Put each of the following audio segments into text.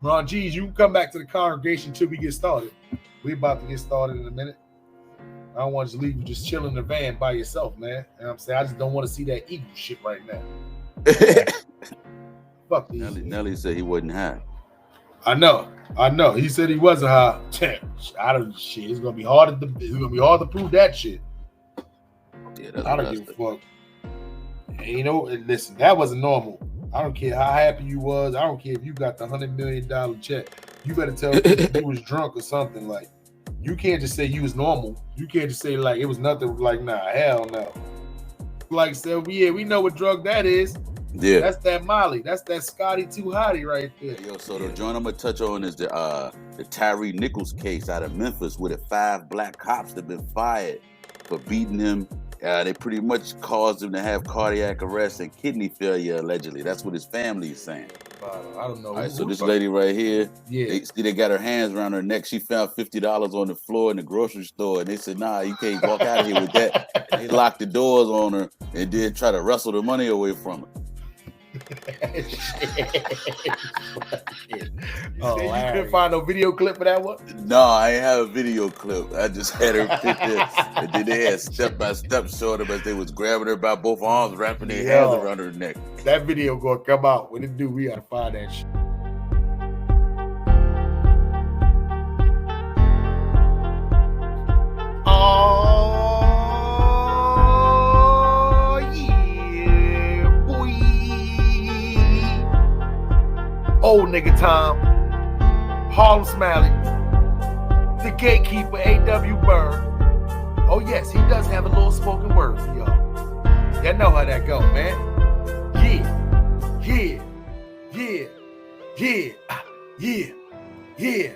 Ron G's, you can come back to the congregation till we get started. We about to get started in a minute. I don't want to leave you just chilling in the van by yourself, man. You know what I'm saying? I just don't want to see that eagle shit right now. Okay? Fuck these. Nelly said he wasn't high. I know. He said he wasn't high. I don't shit. It's gonna be hard to prove that shit. Yeah, that's I don't give a fuck. And you know, listen, that wasn't normal. I don't care how happy you was. I don't care if you got the $100 million check. You better tell me you was drunk or something. Like, you can't just say you was normal. You can't just say like it was nothing. Like, nah, hell no. Like, so yeah, we know what drug that is. Yeah, that's that Molly. That's that Scotty Too Hottie right there. Yo, so the joint I'm gonna touch on is the Tyree Nichols case out of Memphis, where the 5 black cops that been fired for beating him. They pretty much caused him to have cardiac arrest and kidney failure, allegedly. That's what his family is saying. I don't know. All right, so this lady right here, they got her hands around her neck. She found $50 on the floor in the grocery store, and they said, "Nah, you can't walk out of here with that." They locked the doors on her and then try to wrestle the money away from her. You couldn't find no video clip for that one? No, I ain't have a video clip. I just had her picture, and then they had step-by-step showing them as they was grabbing her by both arms, wrapping their hands around her neck. That video gonna come out. When it do, we gotta find that shit. Old nigga time, Harlem Smiley, the gatekeeper, A.W. Byrd. Oh yes, he does have a little spoken word for y'all. Y'all know how that go, man. Yeah.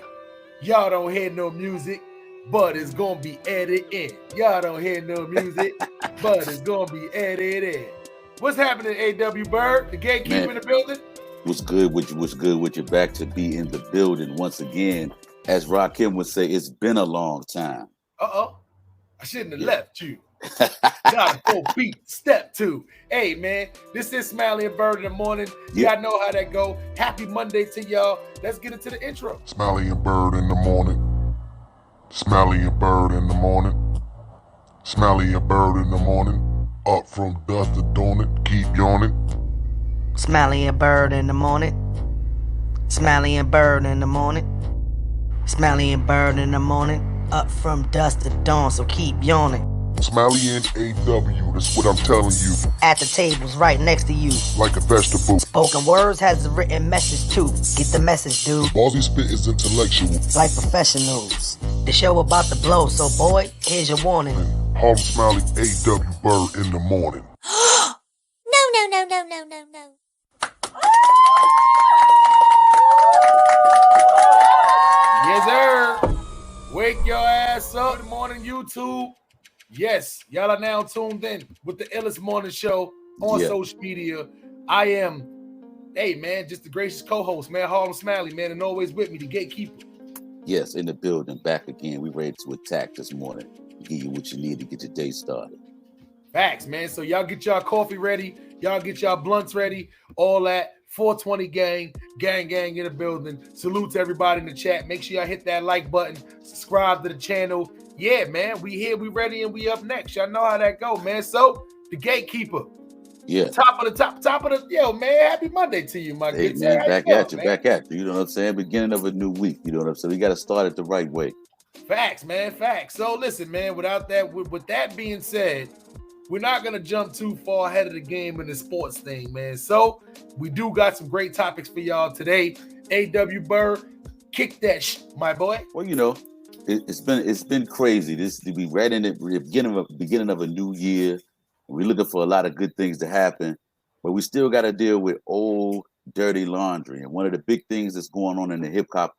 Y'all don't hear no music, but it's gonna be edited in. Y'all don't hear no music, but it's gonna be edited in. What's happening, A.W. Byrd, the gatekeeper in the building? What's good with you? What's good with you? Back to be in the building once again. As Rakim would say, it's been a long time. I shouldn't have left you. Got a 4 beat, step 2. Hey man, this is Smiley and Byrd in the morning. Y'all know how that go. Happy Monday to y'all. Let's get into the intro. Smiley and Byrd in the morning. Smiley and Byrd in the morning. Smiley and Byrd in the morning. Up from dusk to dawn, it keep yawning. Smiley and Byrd in the morning. Smiley and Byrd in the morning. Smiley and Byrd in the morning. Up from dusk to dawn, so keep yawning. Smiley and A.W., that's what I'm telling you. At the tables right next to you. Like a vegetable. Spoken words has a written message too. Get the message, dude. The balls he spit is intellectual. Like professionals. The show about to blow, so boy, here's your warning. Harlem Smiley, A.W. Byrd in the morning. No. Yes, sir. Wake your ass up. Good morning, YouTube. Yes, y'all are now tuned in with the illest morning show on social media. I am, hey, man, just the gracious co-host, man, Harlem Smiley, man, and always with me, the gatekeeper. Yes, in the building, back again. We ready to attack this morning. Give you what you need to get your day started. Facts, man. So y'all get y'all coffee ready. Y'all get y'all blunts ready. All that. 420 gang in the building. Salute to everybody in the chat. Make sure y'all hit that like button. Subscribe to the channel. Yeah, man. We here, we ready, and we up next. Y'all know how that go, man. So, the gatekeeper. Yeah. Top of the, yo, man. Happy Monday to you, my good man. Back at you. You know what I'm saying? Beginning of a new week. You know what I'm saying? We got to start it the right way. Facts, man. Facts. So, listen, man. With that being said, we're not going to jump too far ahead of the game in the sports thing, man. So, we do got some great topics for y'all today. A.W. Byrd, kick that my boy. Well, you know, it's been crazy. We right in the beginning of a new year. We're looking for a lot of good things to happen, but we still got to deal with old, dirty laundry. And one of the big things that's going on in the hip hop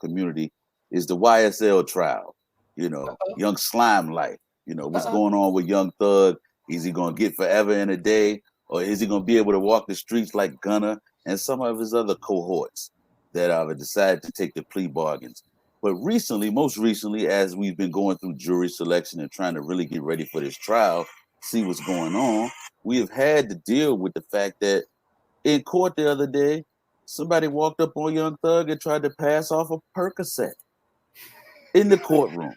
community is the YSL trial. You know, Young Slime life. You know, what's going on with Young Thug? Is he going to get forever in a day? Or is he going to be able to walk the streets like Gunna and some of his other cohorts that have decided to take the plea bargains? But most recently, as we've been going through jury selection and trying to really get ready for this trial, see what's going on, we have had to deal with the fact that in court the other day, somebody walked up on Young Thug and tried to pass off a Percocet in the courtroom.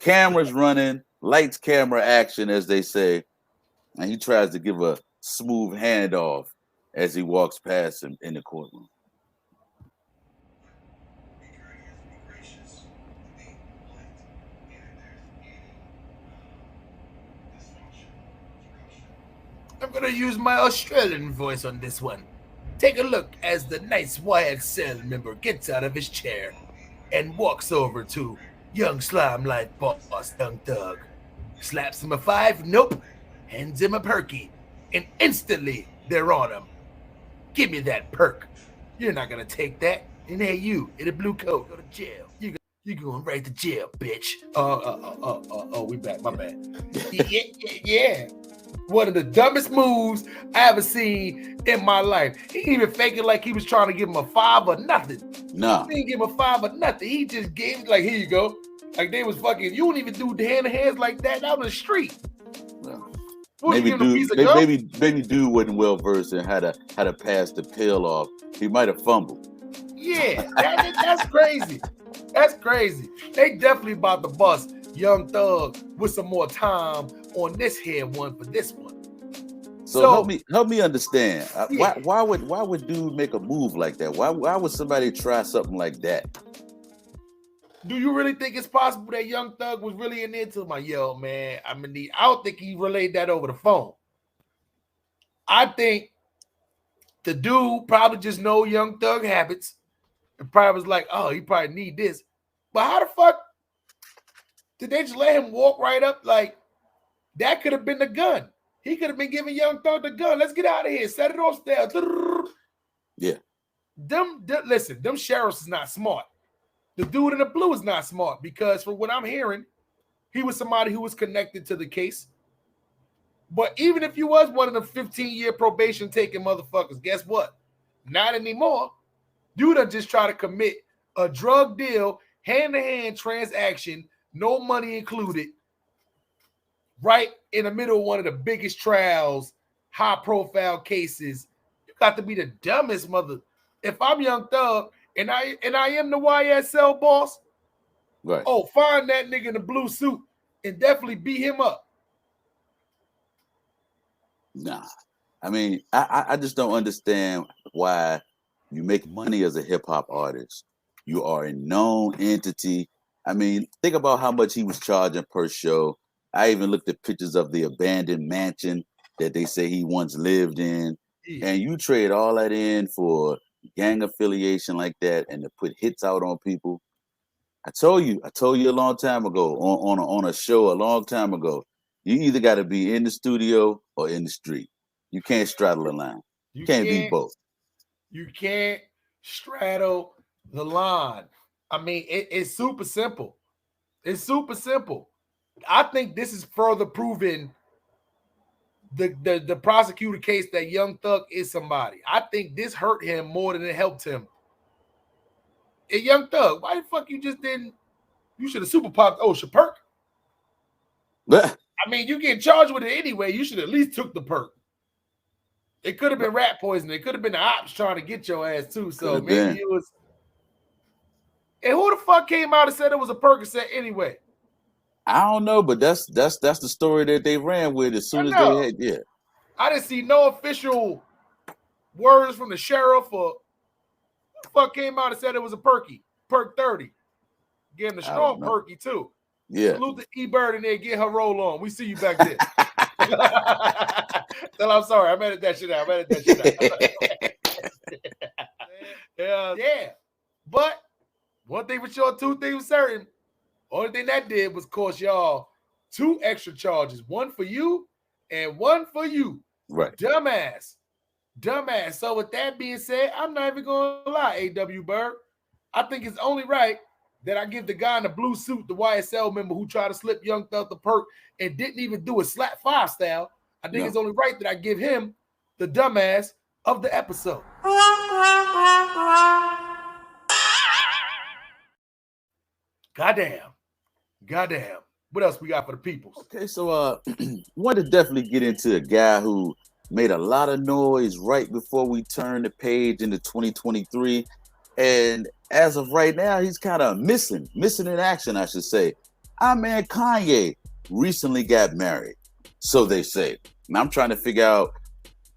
Cameras running, lights, camera, action, as they say, and he tries to give a smooth handoff as he walks past him in the courtroom. I'm gonna use my Australian voice on this one. Take a look as the nice YXL member gets out of his chair and walks over to young slime life boss Young Thug. Slaps him a 5, nope. Hands him a perky, and instantly they're on him. Give me that perk. You're not gonna take that. And hey, you in a blue coat, go to jail. You going right to jail, bitch. We back. My bad. Yeah. One of the dumbest moves I ever seen in my life. He didn't even fake it like he was trying to give him a 5 or nothing. No. He didn't give him a 5 or nothing. He just gave it like, here you go. Like they was fucking, you don't even do hand to hands like that out on the street. Well, What, maybe dude wasn't well versed in how to pass the pill off. He might have fumbled. Yeah, that's crazy. That's crazy. They definitely about to bust Young Thug with some more time on this here one for this one. So help me understand. Yeah. Why would dude make a move like that? Why would somebody try something like that? Do you really think it's possible that Young Thug was really in there to my man? I don't think he relayed that over the phone. I think the dude probably just know Young Thug habits and probably was like, oh, he probably need this. But how the fuck did they just let him walk right up? Like, that could have been the gun. He could have been giving Young Thug the gun. Let's get out of here. Set it off stairs. Yeah. Listen, them sheriffs is not smart. The dude in the blue is not smart because from what I'm hearing, he was somebody who was connected to the case. But even if you was one of the 15-year probation taking motherfuckers, guess what? Not anymore. You done just try to commit a drug deal, hand-to-hand transaction, no money included, right in the middle of one of the biggest trials, high-profile cases. You got to be the dumbest mother. If I'm Young Thug and I am the YSL boss, right? Oh, find that nigga in the blue suit and definitely beat him up. Nah, I mean, I just don't understand why you make money as a hip hop artist. You are a known entity. I mean, think about how much he was charging per show. I even looked at pictures of the abandoned mansion that they say he once lived in. Yeah. And you trade all that in for gang affiliation like that and to put hits out on people. I told you a long time ago on a show a long time ago, you either got to be in the studio or in the street. You can't straddle the line. You can't be both. You can't straddle the line. I mean, it's super simple. It's super simple. I think this is further proving the prosecutor case that Young Thug is somebody. I think this hurt him more than it helped him. Hey, Young Thug, why the fuck you just didn't? You should have super popped Perc. I mean, you get charged with it anyway. You should at least took the perk. It could have been rat poison. It could have been the ops trying to get your ass too. So maybe it was. And who the fuck came out and said it was a Percocet anyway? I don't know, but that's the story that they ran with as soon as they had. Yeah, I didn't see no official words from the sheriff or who the fuck came out and said it was a Perc 30. Getting a strong Perky too. Yeah. Salute to Byrd in there, get her roll on. We see you back there. Tell I'm sorry. I'm edit that shit out. Yeah. But one thing for sure, two things for certain. Only thing that did was cost y'all 2 extra charges. One for you and one for you. Right. Dumbass. So with that being said, I'm not even going to lie, A.W. Byrd. I think it's only right that I give the guy in the blue suit, the YSL member who tried to slip Young Thug the perk and didn't even do a slap 5 style. I think it's only right that I give him the dumbass of the episode. Goddamn. What else we got for the peoples? Okay, so want to definitely get into a guy who made a lot of noise right before we turned the page into 2023. And as of right now, he's kind of missing in action, I should say. Our man Kanye recently got married, so they say. And I'm trying to figure out,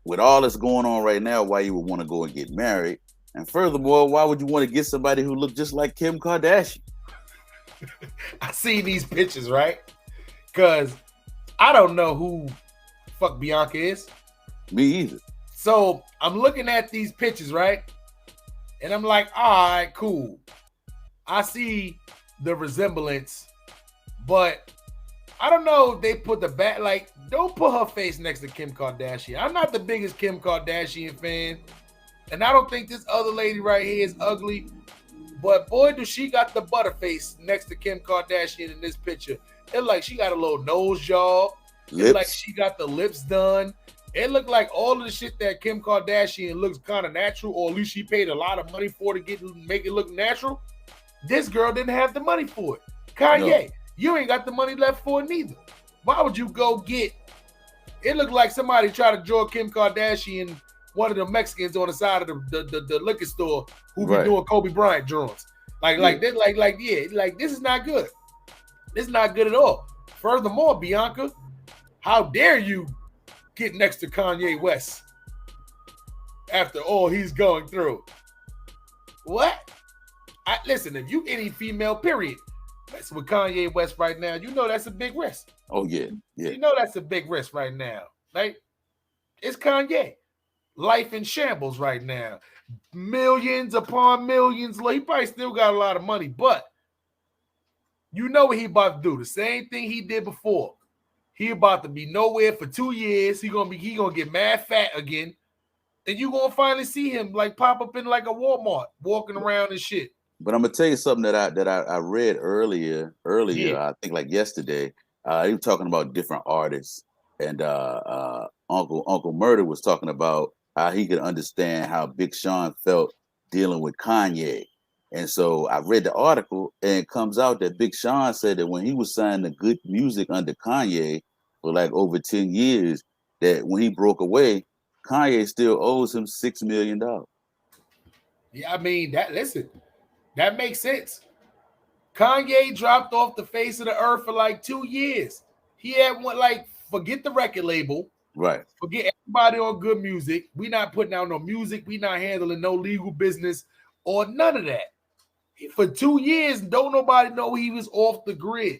with all that's going on right now, why you would want to go and get married. And furthermore, why would you want to get somebody who looked just like Kim Kardashian? I see these pictures, right? Because I don't know who fuck Bianca is. Me either. So I'm looking at these pictures, right? And I'm like, all right, cool. I see the resemblance, but I don't know if they put the back, like, don't put her face next to Kim Kardashian. I'm not the biggest Kim Kardashian fan. And I don't think this other lady right here is ugly. But boy, does she got the butterface next to Kim Kardashian in this picture. It like she got a little nose job. It's like she got the lips done. It looked like all of the shit that Kim Kardashian looks kind of natural, or at least she paid a lot of money for to make it look natural. This girl didn't have the money for it. Kanye, you ain't got the money left for it neither. Why would you go get? It looked like somebody tried to draw Kim Kardashian, one of the Mexicans on the side of the liquor store who be doing Kobe Bryant drawings. Like this is not good. This is not good at all. Furthermore, Bianca, how dare you get next to Kanye West after all he's going through? What? Listen, if you any female, period, messing with Kanye West right now, you know that's a big risk. Oh, yeah. You know that's a big risk right now. Like, it's Kanye. Life in shambles right now. Millions upon millions. He probably still got a lot of money, but you know what he about to do. The same thing he did before. He about to be nowhere for 2 years. He gonna get mad fat again. And you gonna finally see him like pop up in like a Walmart, walking around and shit. But I'm gonna tell you something that I read earlier, I think like yesterday. He was talking about different artists, and Uncle Murder was talking about how he could understand how Big Sean felt dealing with Kanye. And so I read the article, and it comes out that Big Sean said that when he was signing the good music under Kanye for like over 10 years, that when he broke away, Kanye still owes him $6 million. Yeah, I mean, that makes sense. Kanye dropped off the face of the earth for like 2 years. He had one, like, forget the record label. Right. Forget everybody on good music. We not putting out no music. We not handling no legal business or none of that. For 2 years, don't nobody know he was off the grid.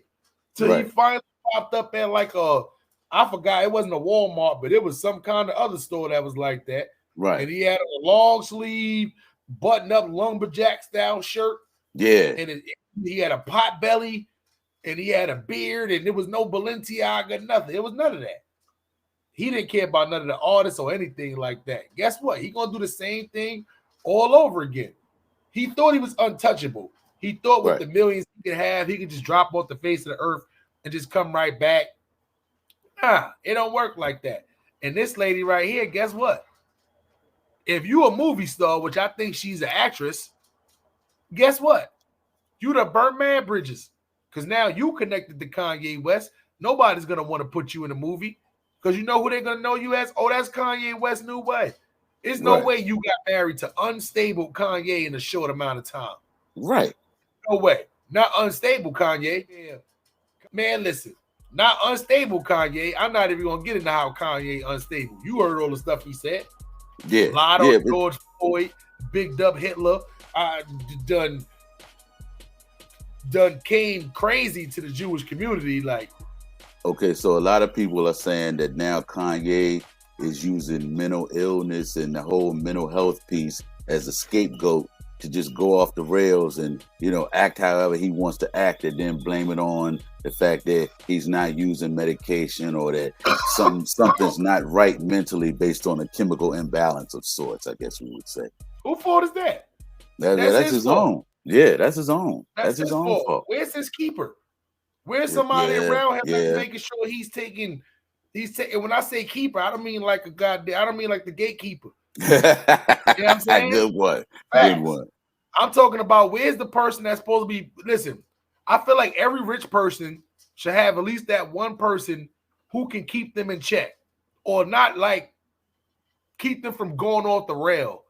Till he finally popped up at like I forgot, it wasn't a Walmart, but it was some kind of other store that was like that. Right. And he had a long sleeve, button-up lumberjack style shirt. Yeah. And he had a pot belly, and he had a beard, and there was no Balenciaga, nothing. It was none of that. He didn't care about none of the artists or anything like that. Guess what? He gonna do the same thing all over again. He thought he was untouchable. He thought with the millions he could have, he could just drop off the face of the earth and just come right back. Nah, it don't work like that. And this lady right here, guess what? If you a movie star, which I think she's an actress, guess what? You done burnt man bridges. Because now you connected to Kanye West. Nobody's going to want to put you in a movie. Because you know who they're going to know you as? Oh, that's Kanye West's new wife. There's no way you got married to unstable Kanye in a short amount of time. Right. No way. Not unstable Kanye. Yeah. Man, listen. Not unstable Kanye. I'm not even going to get into how Kanye unstable. You heard all the stuff he said. Yeah. Lied on George Floyd, bigged up Hitler. Done came crazy to the Jewish community. Like, okay, so a lot of people are saying that now Kanye is using mental illness and the whole mental health piece as a scapegoat to just go off the rails and, you know, act however he wants to act, and then blame it on the fact that he's not using medication or that something's not right mentally based on a chemical imbalance of sorts, I guess we would say. Whose fault is that? That's his own. Yeah, that's his own. That's his own fault. Where's his keeper? Where's somebody around him that's making sure he's taking? When I say keeper, I don't mean like a goddamn. I don't mean like the gatekeeper. You know what I'm saying? Good one. Good one. I'm talking about where's the person that's supposed to be. Listen, I feel like every rich person should have at least that one person who can keep them in check, or not like keep them from going off the rail.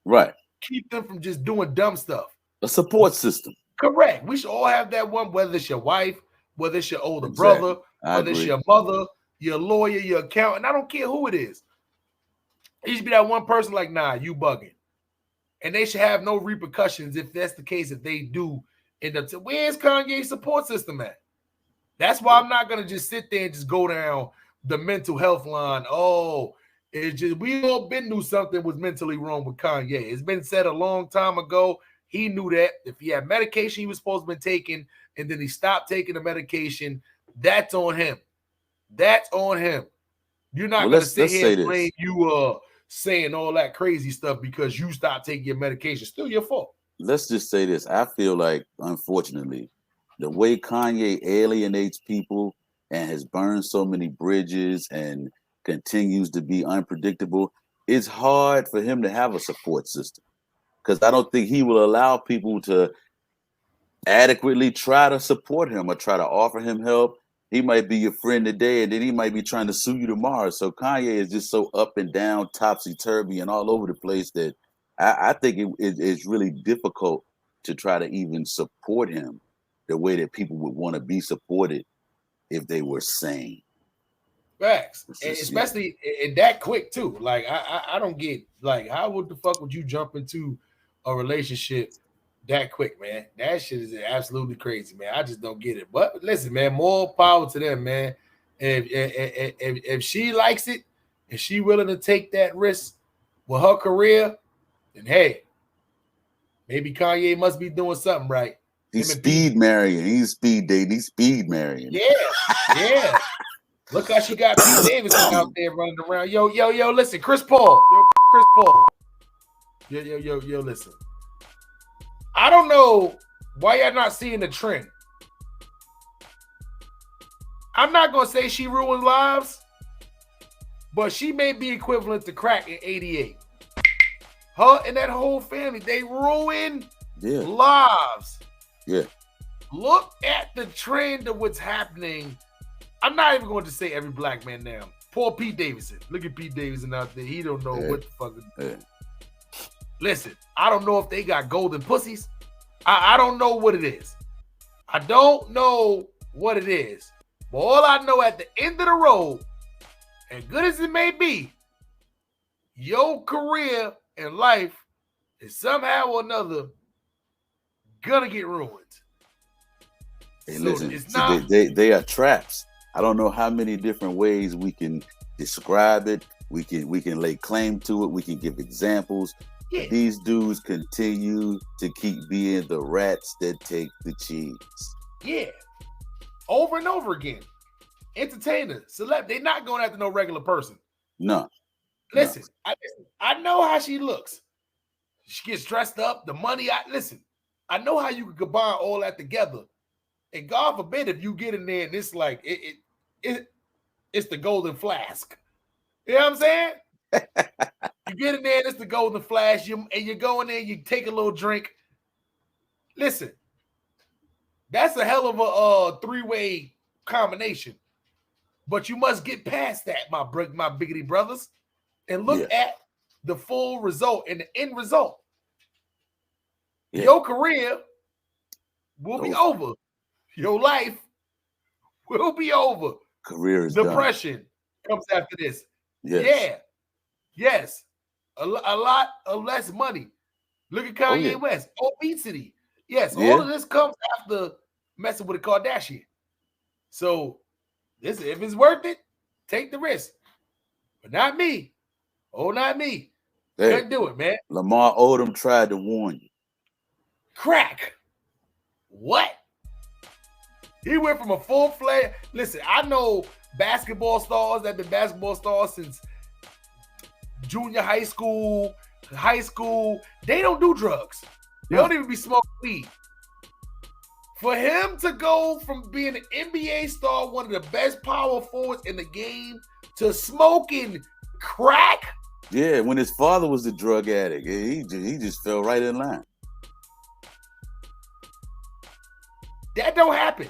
Right. Keep them from just doing dumb stuff. A support system. Correct. We should all have that one, whether it's your wife, whether it's your older brother, whether it's your mother, your lawyer, your accountant. I don't care who it is. It should be that one person like, nah, you bugging. And they should have no repercussions if that's the case, if they do end up to, where's Kanye's support system at? That's why I'm not going to just sit there and just go down the mental health line. Oh, it's just, we all been knew something was mentally wrong with Kanye. It's been said a long time ago. He knew that if he had medication he was supposed to be taking and then he stopped taking the medication, that's on him. That's on him. You're not going to sit here and blame you saying all that crazy stuff because you stopped taking your medication. Still your fault. Let's just say this. I feel like, unfortunately, the way Kanye alienates people and has burned so many bridges and continues to be unpredictable, it's hard for him to have a support system. Because I don't think he will allow people to adequately try to support him or try to offer him help. He might be your friend today, and then he might be trying to sue you tomorrow. So Kanye is just so up and down, topsy-turvy, and all over the place that I think it's really difficult to try to even support him the way that people would want to be supported if they were sane. Facts. And especially in that quick, too. Like, I don't get, like, how would the fuck would you jump into a relationship that quick, man? That shit is absolutely crazy, man. I just don't get it. But listen, man, more power to them, man. If she likes it, if she willing to take that risk with her career, then hey, maybe Kanye must be doing something right. He's speed marrying. He's speed dating. He's speed marrying. Yeah. Look how she got Pete Davidson out there running around. Yo, listen, Chris Paul. Yo, listen. I don't know why y'all not seeing the trend. I'm not going to say she ruined lives, but she may be equivalent to crack in 88. Her and that whole family, they ruined lives. Yeah. Look at the trend of what's happening. I'm not even going to say every black man now. Poor Pete Davidson. Look at Pete Davidson out there. He don't know what the fuck. Listen, I don't know if they got golden pussies. I don't know what it is. I don't know what it is. But all I know at the end of the road, as good as it may be, your career and life is somehow or another gonna get ruined. Hey, So listen, it's not. they are traps. I don't know how many different ways we can describe it. We can lay claim to it. We can give examples. Yeah. These dudes continue to keep being the rats that take the cheese. Yeah. Over and over again. Entertainer, celeb, they're not going after no regular person. No. Listen, I know how she looks. She gets dressed up, the money. I know how you can combine all that together. And God forbid if you get in there and it's like it's the golden flask. You know what I'm saying? You get in there and it's the golden flask, and you go in there, you take a little drink. Listen, that's a hell of a three-way combination. But you must get past that, my biggity brothers, and look at the full result and the end result. Yeah. Your career will be over. Your life will be over. Career is Depression comes after this. Yes. Yeah. Yes. A lot of less money. Look at Kanye West. Obesity. Yes. All of this comes after messing with a Kardashian. So if it's worth it, take the risk. But not me. Oh, not me. Hey, couldn't do it, man. Lamar Odom tried to warn you. Crack. What? He went from a full-fledged. Listen, I know basketball stars that have been basketball stars since junior high school. They don't do drugs. They don't even be smoking weed. For him to go from being an NBA star, one of the best power forwards in the game, to smoking crack. Yeah, when his father was a drug addict, he just fell right in line. That don't happen.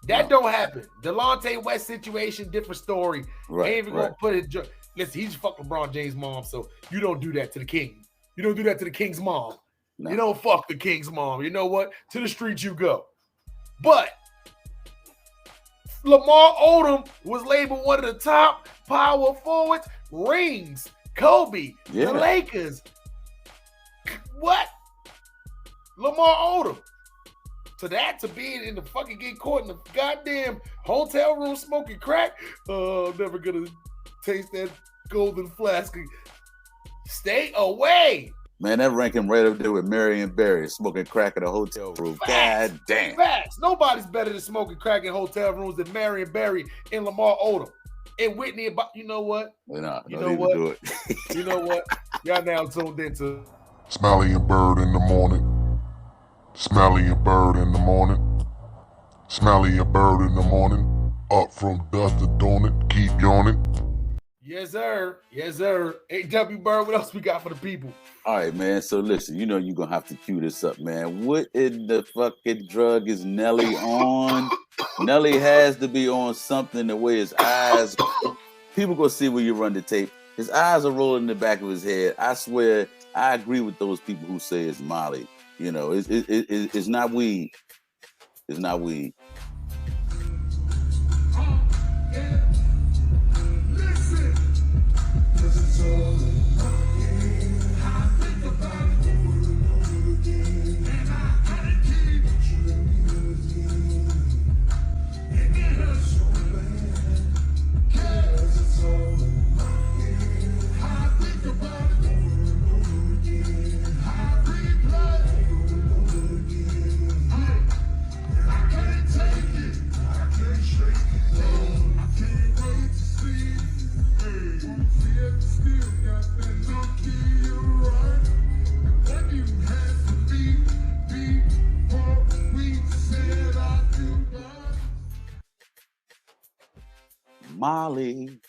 That don't happen. Delonte West situation, different story. Right, Ain't even gonna put it. Listen, he just fucked LeBron James' mom, so you don't do that to the king. You don't do that to the king's mom. No. You don't fuck the king's mom. You know what? To the streets you go. But Lamar Odom was labeled one of the top power forwards. Rings, Kobe, the Lakers. What? Lamar Odom. To being in the fucking getting caught in the goddamn hotel room smoking crack. I'm never gonna taste that golden flask. Stay away. Man, that rank him right up there with Marion Barry smoking crack in a hotel room. Facts. God damn. Facts. Nobody's better than smoking crack in hotel rooms than Marion Barry and Lamar Odom. And Whitney, you know what? You know what? Do it. You know what? Y'all now tuned into Smiley and Byrd in the morning. Smiley and Byrd in the morning. Smiley and Byrd in the morning. Up from dusk to dawn it. Keep yawning. Yes, sir. Yes, sir. A.W. Byrd, what else we got for the people? All right, man. So listen, you know you're going to have to cue this up, man. What in the fucking drug is Nelly on? Nelly has to be on something the way his eyes... People go see when you run the tape. His eyes are rolling in the back of his head. I swear, I agree with those people who say it's Molly. You know, it's not weed. It's not weed. Molly.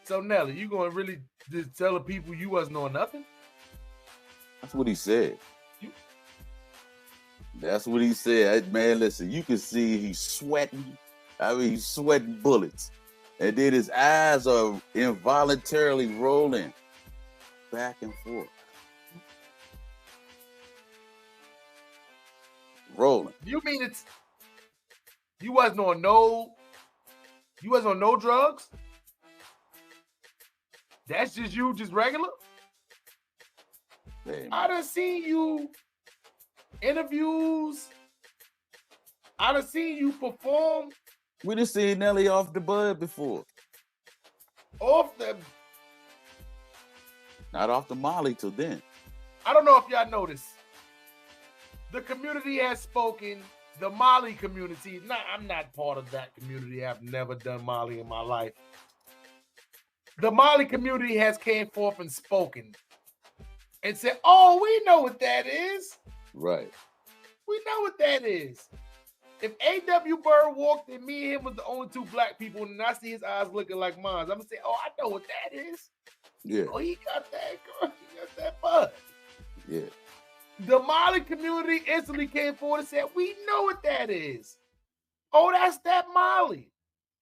So Nelly, you gonna really just tell the people you wasn't on nothing? That's what he said. That's what he said. Man, listen, you can see he's sweating. I mean, he's sweating bullets. And then his eyes are involuntarily rolling back and forth. Rolling. You mean you wasn't on no drugs? That's just you, just regular? Man. I done seen you interviews. I done seen you perform. We done seen Nelly off the bud before. Not off the Molly till then. I don't know if y'all noticed. The community has spoken. The Molly community. I'm not part of that community. I've never done Molly in my life. The Molly community has came forth and spoken and said, "Oh, we know what that is. Right. We know what that is." If A.W. Byrd walked and me and him was the only two black people, and I see his eyes looking like mine, I'm gonna say, "Oh, I know what that is. Yeah. Oh, he got that girl. He got that bud." Yeah. The Molly community instantly came forward and said, "We know what that is. Oh, that's that Molly.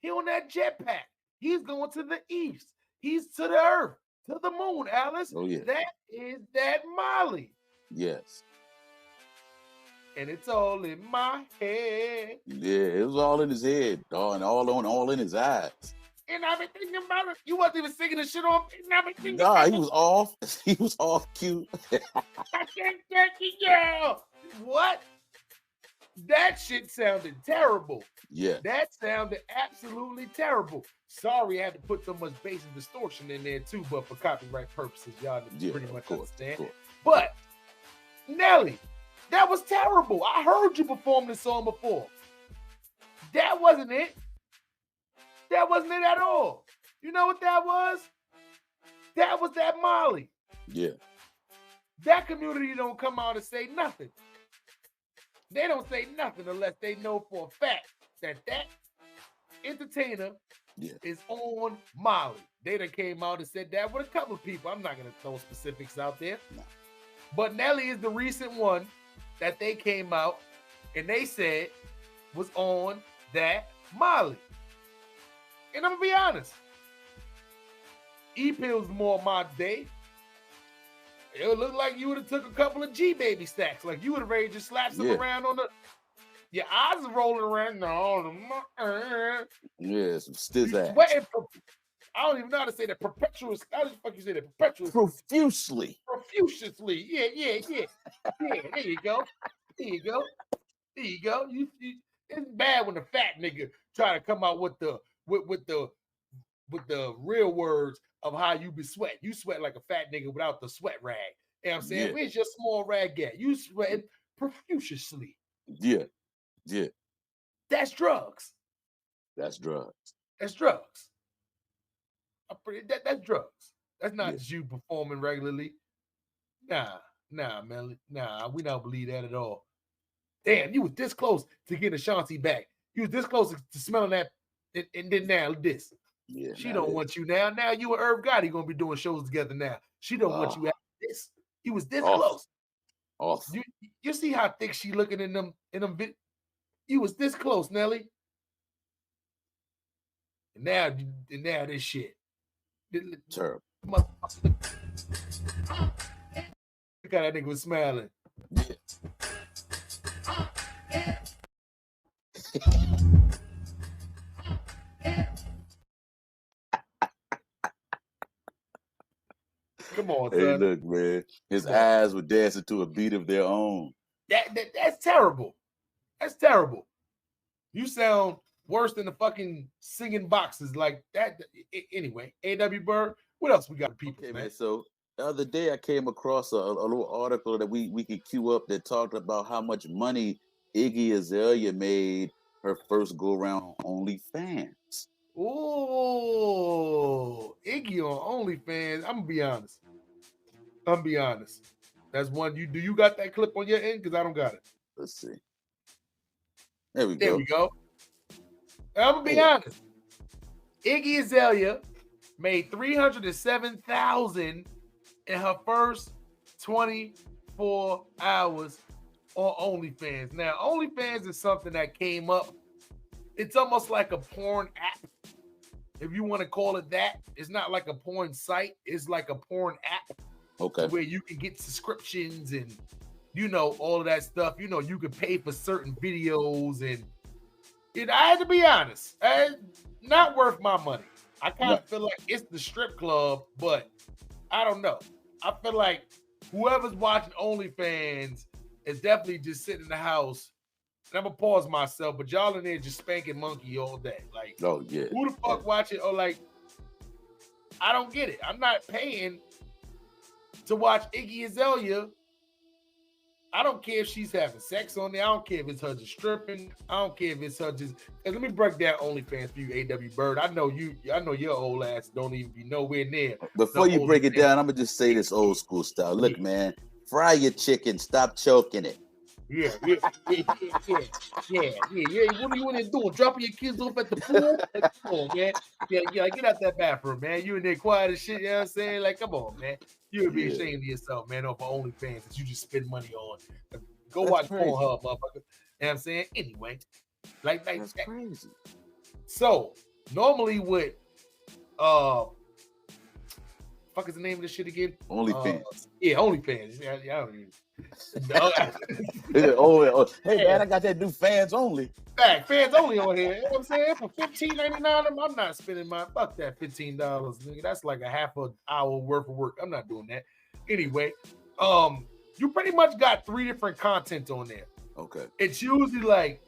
He on that jetpack. He's going to the east. He's to the earth, to the moon, Alice. Oh, yeah. That is that Molly." Yes. And it's all in my head. Yeah, it was all in his head, dog, and all in his eyes. And I've been thinking about it. You wasn't even singing the shit on. Nah, he was off. He was off cue. What? That shit sounded terrible. Yeah. That sounded absolutely terrible. Sorry, I had to put so much bass and distortion in there too, but for copyright purposes, y'all pretty much understand. But Nelly, that was terrible. I heard you perform this song before. That wasn't it. That wasn't it at all. You know what that was? That was that Molly. Yeah. That community don't come out and say nothing. They don't say nothing unless they know for a fact that entertainer is on Molly. They done came out and said that with a couple of people. I'm not going to throw specifics out there. No. But Nelly is the recent one that they came out and they said was on that Molly. And I'm gonna be honest. E-pills more my day. It would look like you would have took a couple of G-baby stacks. Like you would have ready to just slap some around on the. Your eyes are rolling around. No, yeah, some stiz ass. I don't even know how to say that. Perpetual. How the fuck you say that? Perpetual. Profusely. Profusely. Yeah. Yeah. There you go. It's bad when the fat nigga try to come out with the real words of how you be sweat. You sweat like a fat nigga without the sweat rag. You know what I'm saying? Yeah. Where's your small rag at? You sweating profusely. Yeah. That's drugs. That's drugs. That's drugs. That's drugs. That's not just you performing regularly. Nah, man. Nah, we don't believe that at all. Damn, you was this close to getting Ashanti back. You was this close to smelling that, and then now this. Yeah, she don't want you now. Now you and Irv Gotti gonna be doing shows together now. She don't want you after this. You was this close. You see how thick she looking in them you was this close, Nelly. And now this shit. Terrible. Look how that nigga was smiling. Come on, son. Hey, look, man. His eyes were dancing to a beat of their own. That's terrible. That's terrible. You sound worse than the fucking singing boxes like that. Anyway, A.W. Byrd, what else we got? People, man. So the other day I came across a little article that we could queue up that talked about how much money Iggy Azalea made her first go around OnlyFans. Oh, Iggy on OnlyFans. I'm gonna be honest. That's one. Do you got that clip on your end? Because I don't got it. Let's see. There we go. I'm gonna be honest. Iggy Azalea made $307,000 in her first 24 hours on OnlyFans. Now, OnlyFans is something that came up. It's almost like a porn app, if you want to call it that. It's not like a porn site. It's like a porn app. Okay. Where you can get subscriptions and, all of that stuff. You can pay for certain videos. And I had to be honest. Not worth my money. I kind of feel like it's the strip club, but I don't know. I feel like whoever's watching OnlyFans is definitely just sitting in the house. And I'm gonna pause myself, but y'all in there just spanking monkey all day. Like, who the fuck watching? Or like, I don't get it. I'm not paying to watch Iggy Azalea. I don't care if she's having sex on there. I don't care if it's her just stripping. I don't care if it's her just. And let me break down OnlyFans for you, A.W. Byrd. I know your old ass don't even be nowhere near. Before you break it down, I'm gonna just say this old school style. Look, man, fry your chicken. Stop choking it. Yeah. What are you in there doing? Dropping your kids off at the pool? Like, come on, man. Yeah, get out that bathroom, man. You in there quiet as shit, you know what I'm saying? Like, come on, man. You would be ashamed of yourself, man, over OnlyFans that you just spend money on. Go watch Pornhub, motherfucker. You know what I'm saying? Anyway, like that's crazy. So, normally with fuck is the name of this shit again? OnlyFans. OnlyFans. Yeah, I don't even. Hey man, I got that new fans only. Fans only on here. You know what I'm saying? For $15.99, I'm not spending fuck that $15, nigga. That's like a half an hour worth of work. I'm not doing that. Anyway, you pretty much got 3 different content on there. Okay. It's usually like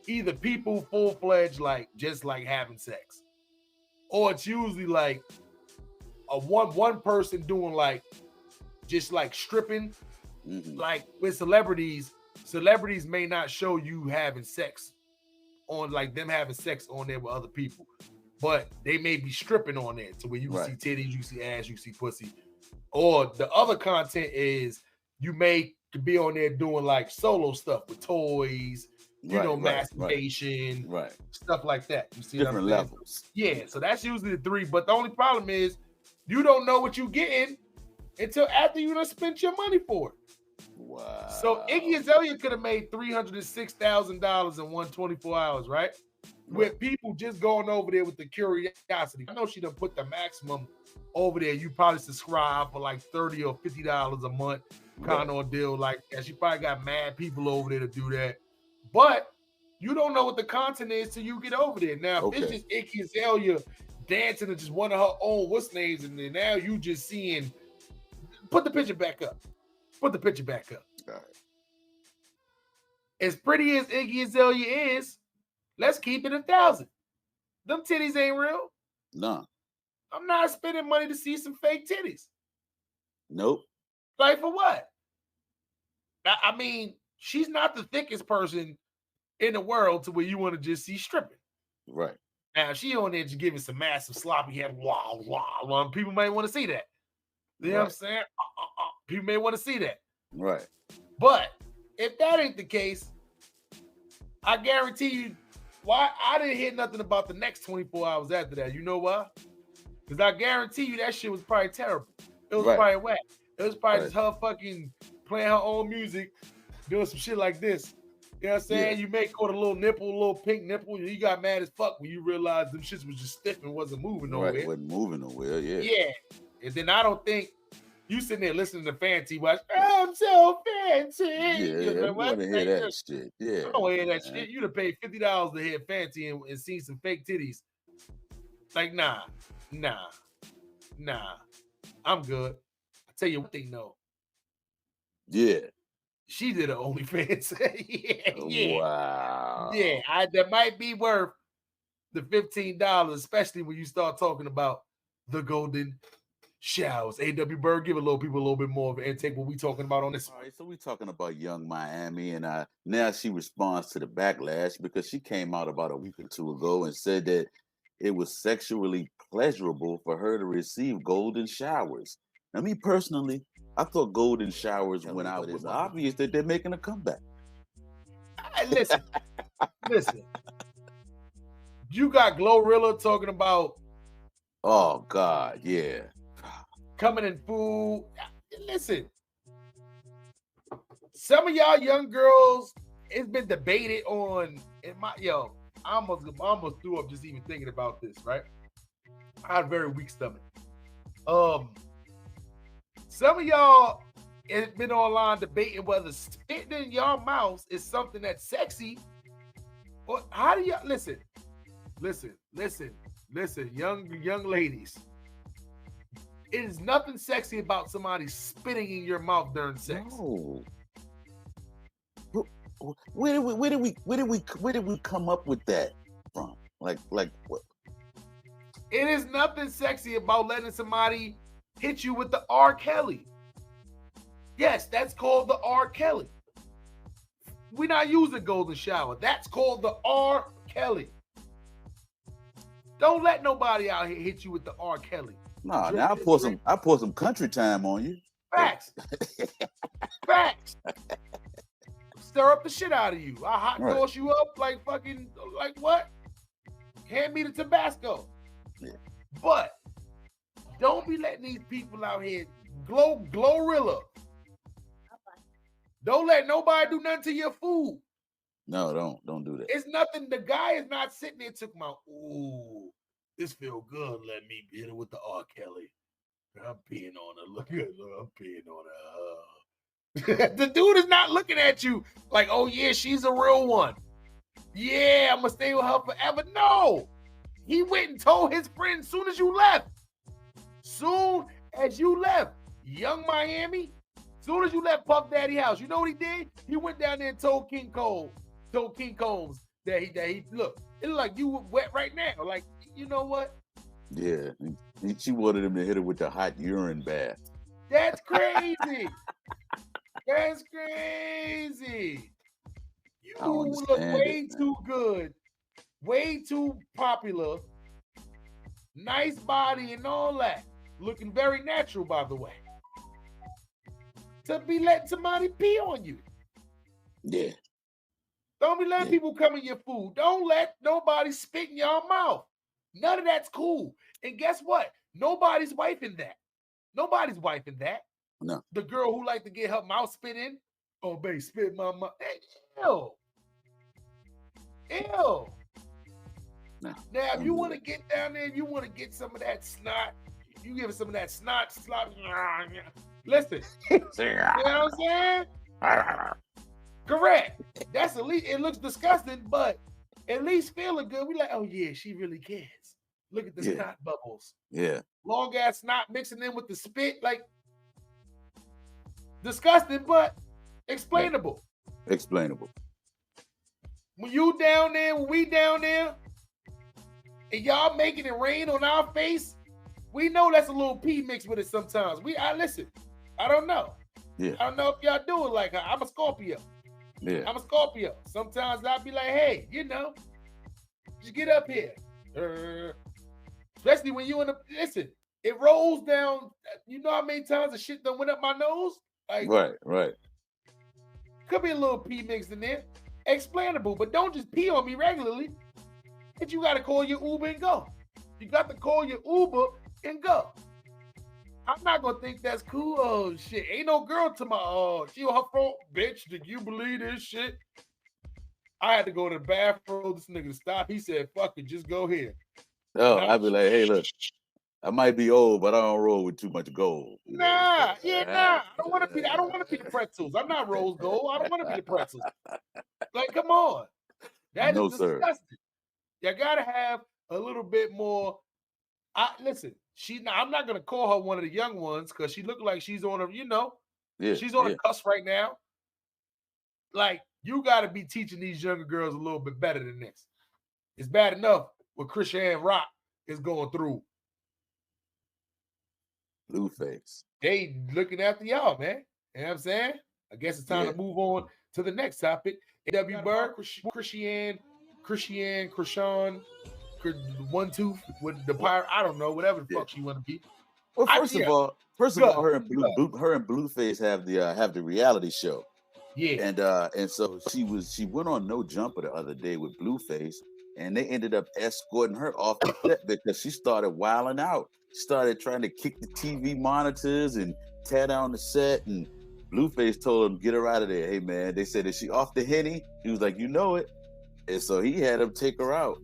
either people full-fledged, like just like having sex, or it's usually like a one person doing like just like stripping. Mm-hmm. Like with celebrities may not show you having sex on, like them having sex on there with other people, but they may be stripping on there to where you can see titties, you see ass, you see pussy. Or the other content is you may be on there doing like solo stuff with toys, masturbation, stuff like that. You see different levels. Yeah, so that's usually the 3. But the only problem is you don't know what you're getting until after you done spent your money for it. Wow. So Iggy Azalea could have made $306,000 in 124 hours, right? with people just going over there with the curiosity. I know she done put the maximum over there. You probably subscribe for like $30 or $50 a month, kind of a deal like that. She probably got mad people over there to do that. But you don't know what the content is till you get over there. Now, if it's just Iggy Azalea dancing to just one of her own what's names, and then now you just seeing, put the picture back up. Put the picture back up. All right. As pretty as Iggy Azalea is, let's keep it 1,000. Them titties ain't real. No. I'm not spending money to see some fake titties. Nope. Like for what? I mean, she's not the thickest person in the world to where you want to just see stripping. Right. Now, she on there just giving some massive sloppy head. Wow. People may want to see that. You know what I'm saying? People may want to see that. Right. But if that ain't the case, I guarantee you, why I didn't hear nothing about the next 24 hours after that. You know why? Because I guarantee you that shit was probably terrible. It was probably whack. It was probably just her fucking playing her own music, doing some shit like this. You know what I'm saying? Yeah. You may caught a little nipple, a little pink nipple. You got mad as fuck when you realized them shits was just stiff and wasn't moving nowhere. Right, wasn't moving nowhere, yeah. Yeah. And then I don't think you sitting there listening to Fancy watch, I'm so fancy. Yeah, I want to hear that shit. Yeah. I don't want to hear that shit. You'd have paid $50 to hear Fancy and see some fake titties. Like, nah. I'm good. I tell you what they know. Yeah. She did her OnlyFans. yeah. Wow. Yeah, that might be worth the $15, especially when you start talking about the golden showers. A.W. Byrd, give people a little bit more of an intake what we talking about on this. All right, so we talking about Young Miami, and now she responds to the backlash because she came out about a week or two ago and said that it was sexually pleasurable for her to receive golden showers. Now, me personally, I thought golden showers went out. It's obvious that they're making a comeback. Listen. You got Glorilla talking about. Oh God, yeah. Coming in food. Listen. Some of y'all young girls, it's been debated on. I almost threw up just even thinking about this. Right? I had a very weak stomach. Some of y'all has been online debating whether spitting in y'all mouths is something that's sexy. Or how do y'all listen, young ladies. It is nothing sexy about somebody spitting in your mouth during sex. No. Where did we come up with that from? Like what? It is nothing sexy about letting somebody hit you with the R. Kelly. Yes, that's called the R. Kelly. We're not using golden shower. That's called the R. Kelly. Don't let nobody out here hit you with the R. Kelly. Nah, now I pour some country time on you. Facts. Facts. Stir up the shit out of you. I hot toss you up like fucking, like what? Hand me the Tabasco. Yeah. But don't be letting these people out here Glorilla. Don't let nobody do nothing to your food. No, don't do that. It's nothing. The guy is not sitting there talking about, ooh, this feel good. Let me hit it with the R. Kelly. I'm peeing on her. Look, I'm peeing on her. The dude is not looking at you like, oh yeah, she's a real one. Yeah, I'm gonna stay with her forever. No. He went and told his friend as soon as you left. Soon as you left, Young Miami, soon as you left Puff Daddy house, you know what he did? He went down there and told King Combs that he look, it looked like you were wet right now. Like, you know what? Yeah, she wanted him to hit her with the hot urine bath. That's crazy. That's crazy. You look way too good, way too popular, nice body and all that. Looking very natural, by the way. To be letting somebody pee on you. Yeah. Don't be letting people come in your food. Don't let nobody spit in your mouth. None of that's cool. And guess what? Nobody's wifing that. Nobody's wifing that. No. The girl who like to get her mouth spit in. Oh, babe, spit in my mouth. Ew. Ew. Nah, Now, if don't you do want to that. get down there, you want to get some of that snot. You give it some of that snot, slop. Listen, you know what I'm saying? Correct. That's at least, it looks disgusting, but at least feeling good. We like, oh yeah, she really cares. Look at the Yeah. snot bubbles. Yeah. Long ass snot mixing in with the spit, like disgusting, but explainable. Explainable. When you down there, when we down there, and y'all making it rain on our face, we know that's a little pee mixed with it sometimes. Listen, I don't know. Yeah. I don't know if y'all do it like her. I'm a Scorpio. Yeah. I'm a Scorpio. Sometimes I'll be like, hey, just get up here. Especially when you listen, it rolls down. You know how many times the shit done went up my nose? Like, Right. could be a little pee mixed in there. Explainable, but don't just pee on me regularly. But you got to call your Uber and go. You got to call your Uber and go. I'm not going to think that's cool. Oh, shit. Ain't no girl to my, she on her phone. Bitch, did you believe this shit? I had to go to the bathroom. This nigga stop. He said, fuck it, just go here. Oh, I'd be like, hey, look, I might be old, but I don't roll with too much gold. Nah. I don't want to be the pretzels. I'm not rose gold. I don't want to be the pretzels. Like, come on. That is disgusting. You gotta have a little bit more. Listen, I'm not gonna call her one of the young ones because she looked like she's on she's on a cusp right now. Like, you gotta be teaching these younger girls a little bit better than this. It's bad enough what Christian Rock is going through. Blueface. They looking after y'all, man. You know what I'm saying? I guess it's time to move on to the next topic. A.W. Byrd, Christian, 1 Tooth with the pirate. I don't know, whatever the fuck she want to be. Well, first of all, her and Blueface have the reality show. Yeah. And so she went on No Jumper the other day with Blueface, and they ended up escorting her off the set because she started wilding out. She started trying to kick the TV monitors and tear down the set, and Blueface told him, get her out of there. Hey man, they said, is she off the Henny? He was like, you know it. And so he had him take her out.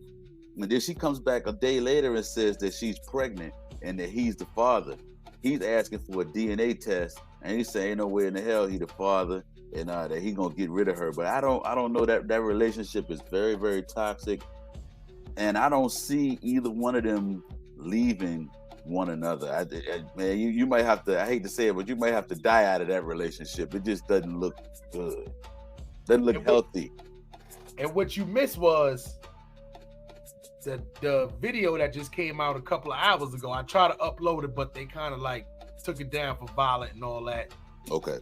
And then she comes back a day later and says that she's pregnant and that he's the father. He's asking for a DNA test, and he's saying, ain't no way in the hell he the father, and that he gonna get rid of her. But I don't know, that relationship is very, very toxic, and I don't see either one of them leaving one another. Man, you might have to, I hate to say it, but you might have to die out of that relationship. It just doesn't look good. Doesn't look healthy. And what you missed was the video that just came out a couple of hours ago. I tried to upload it, but they kind of like took it down for violent and all that. Okay.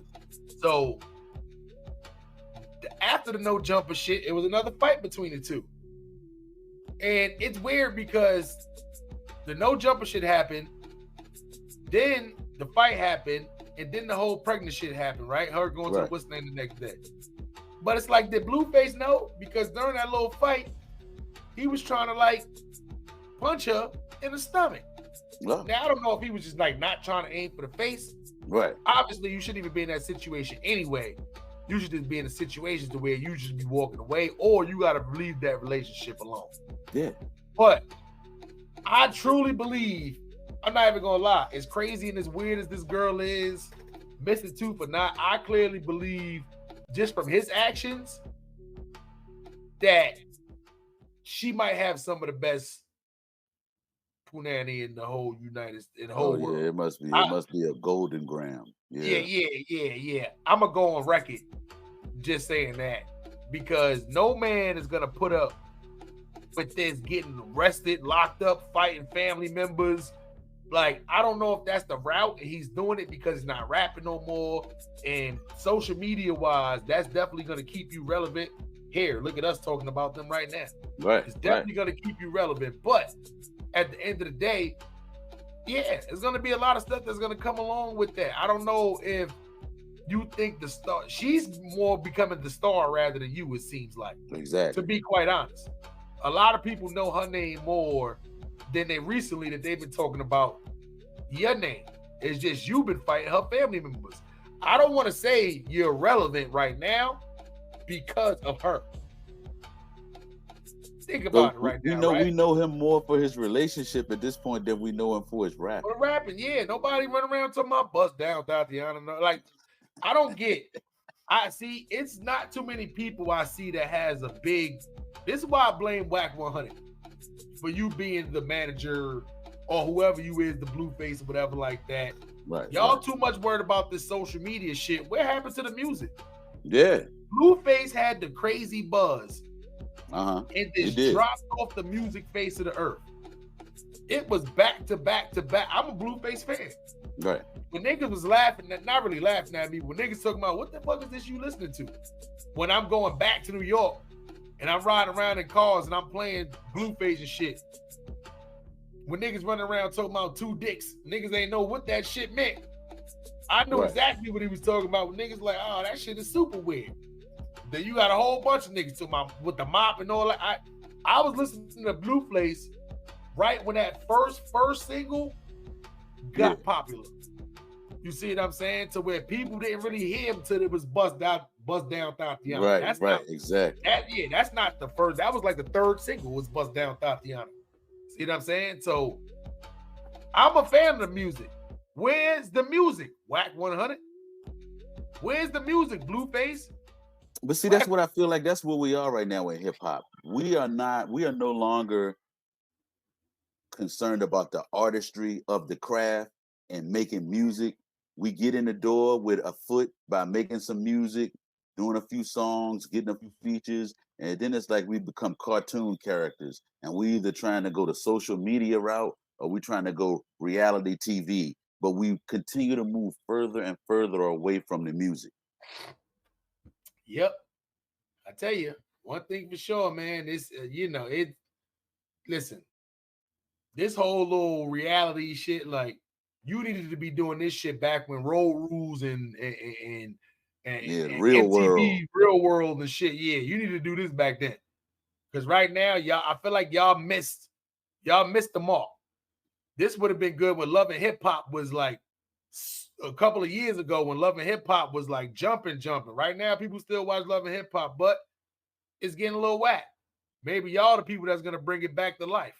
So after the No Jumper shit, it was another fight between the two. And it's weird because the No Jumper shit happened, then the fight happened, and then the whole pregnant shit happened, right? Her going to the what's name the next day. But it's like, did Blueface know? Because during that little fight, he was trying to like punch her in the stomach. No. Now I don't know if he was just like not trying to aim for the face. Right. Obviously, you shouldn't even be in that situation anyway. You should just be in a situation to where you should be walking away, or you got to leave that relationship alone. Yeah. But I truly believe, I'm not even gonna lie, as crazy and as weird as this girl is, missing tooth or not, I clearly believe, just from his actions, that she might have some of the best punani in the whole world. Yeah, it must be a golden gram. Yeah. I'm gonna go on record just saying that, because no man is gonna put up with this, getting arrested, locked up, fighting family members. Like, I don't know if that's the route, and he's doing it because he's not rapping no more. And social media wise, that's definitely gonna keep you relevant. Here, look at us talking about them right now. Right. It's definitely gonna keep you relevant. But at the end of the day, yeah, there's gonna be a lot of stuff that's gonna come along with that. I don't know if you think the star, she's more becoming the star rather than you, it seems like. Exactly. To be quite honest. A lot of people know her name more than they recently that they've been talking about your name. It's just you've been fighting her family members. I don't want to say you're relevant right now because of her. Think about it right now, right? We know him more for his relationship at this point than we know him for his rap. For rapping, yeah. Nobody run around talking about bust down Tatiana. No, like, I don't get. I see. It's not too many people I see that has a big. This is why I blame Whack 100 for you being the manager or whoever you is, the Blueface or whatever like that. Right. Y'all too much worried about this social media shit. What happened to the music? Yeah. Blueface had the crazy buzz. And It just dropped off the music face of the earth. It was back to back to back. I'm a Blueface fan. Right. When niggas was laughing, not really laughing at me, when niggas talking about what the fuck is this you listening to? When I'm going back to New York and I'm riding around in cars and I'm playing Blueface and shit. When niggas running around talking about two dicks, niggas ain't know what that shit meant. I knew exactly what he was talking about. When niggas like, oh, that shit is super weird. Then you got a whole bunch of niggas talking about with the mop and all that. I was listening to Blueface right when that first single got popular. You see what I'm saying? To where people didn't really hear him till it was bust down Tatiana. Right, exactly. That's not the first. That was like the third single was Bust Down Tatiana. See what I'm saying? So I'm a fan of the music. Where's the music? Whack 100. Where's the music? Blueface. But see, that's what I feel like. That's where we are right now in hip hop. We are no longer concerned about the artistry of the craft and making music. We get in the door with a foot by making some music, doing a few songs, getting a few features, and then it's like we become cartoon characters. And we either trying to go the social media route or we trying to go reality TV. But we continue to move further and further away from the music. Yep. I tell you, one thing for sure, man, is, listen, this whole little reality shit, like, you needed to be doing this shit back when Road Rules and real MTV, world, real world and shit. Yeah, you need to do this back then. Because right now, y'all, I feel like y'all missed the mark. This would have been good when Love and Hip Hop was like a couple of years ago when Love and Hip Hop was like jumping. Right now, people still watch Love and Hip Hop, but it's getting a little whack. Maybe y'all the people that's gonna bring it back to life.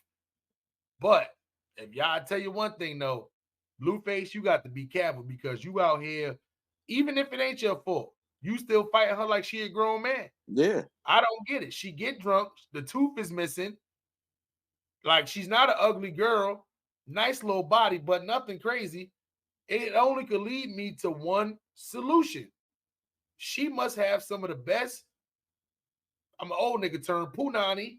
But if y'all, I tell you one thing though, Blueface, you got to be careful because you out here, even if it ain't your fault, you still fighting her like she a grown man. Yeah. I don't get it. She get drunk, the tooth is missing. Like, she's not an ugly girl, nice little body, but nothing crazy. It only could lead me to one solution. She must have some of the best, I'm an old nigga term, punani,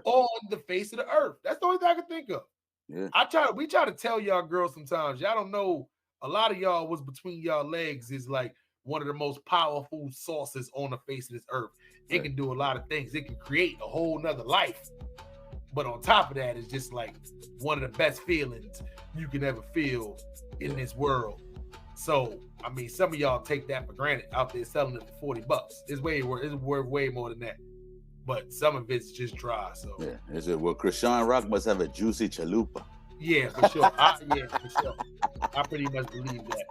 on the face of the earth. That's the only thing I can think of. Yeah. We try to tell y'all girls sometimes, y'all don't know, a lot of y'all what's between y'all legs is like one of the most powerful sauces on the face of this earth. It can do a lot of things. It can create a whole nother life. But on top of that, it's just like one of the best feelings you can ever feel in this world. So, I mean, some of y'all take that for granted out there selling it for $40. It's worth way more than that. But some of it's just dry. So is it? Well, Krishan Rock must have a juicy chalupa. Yeah, for sure. For sure. I pretty much believe that.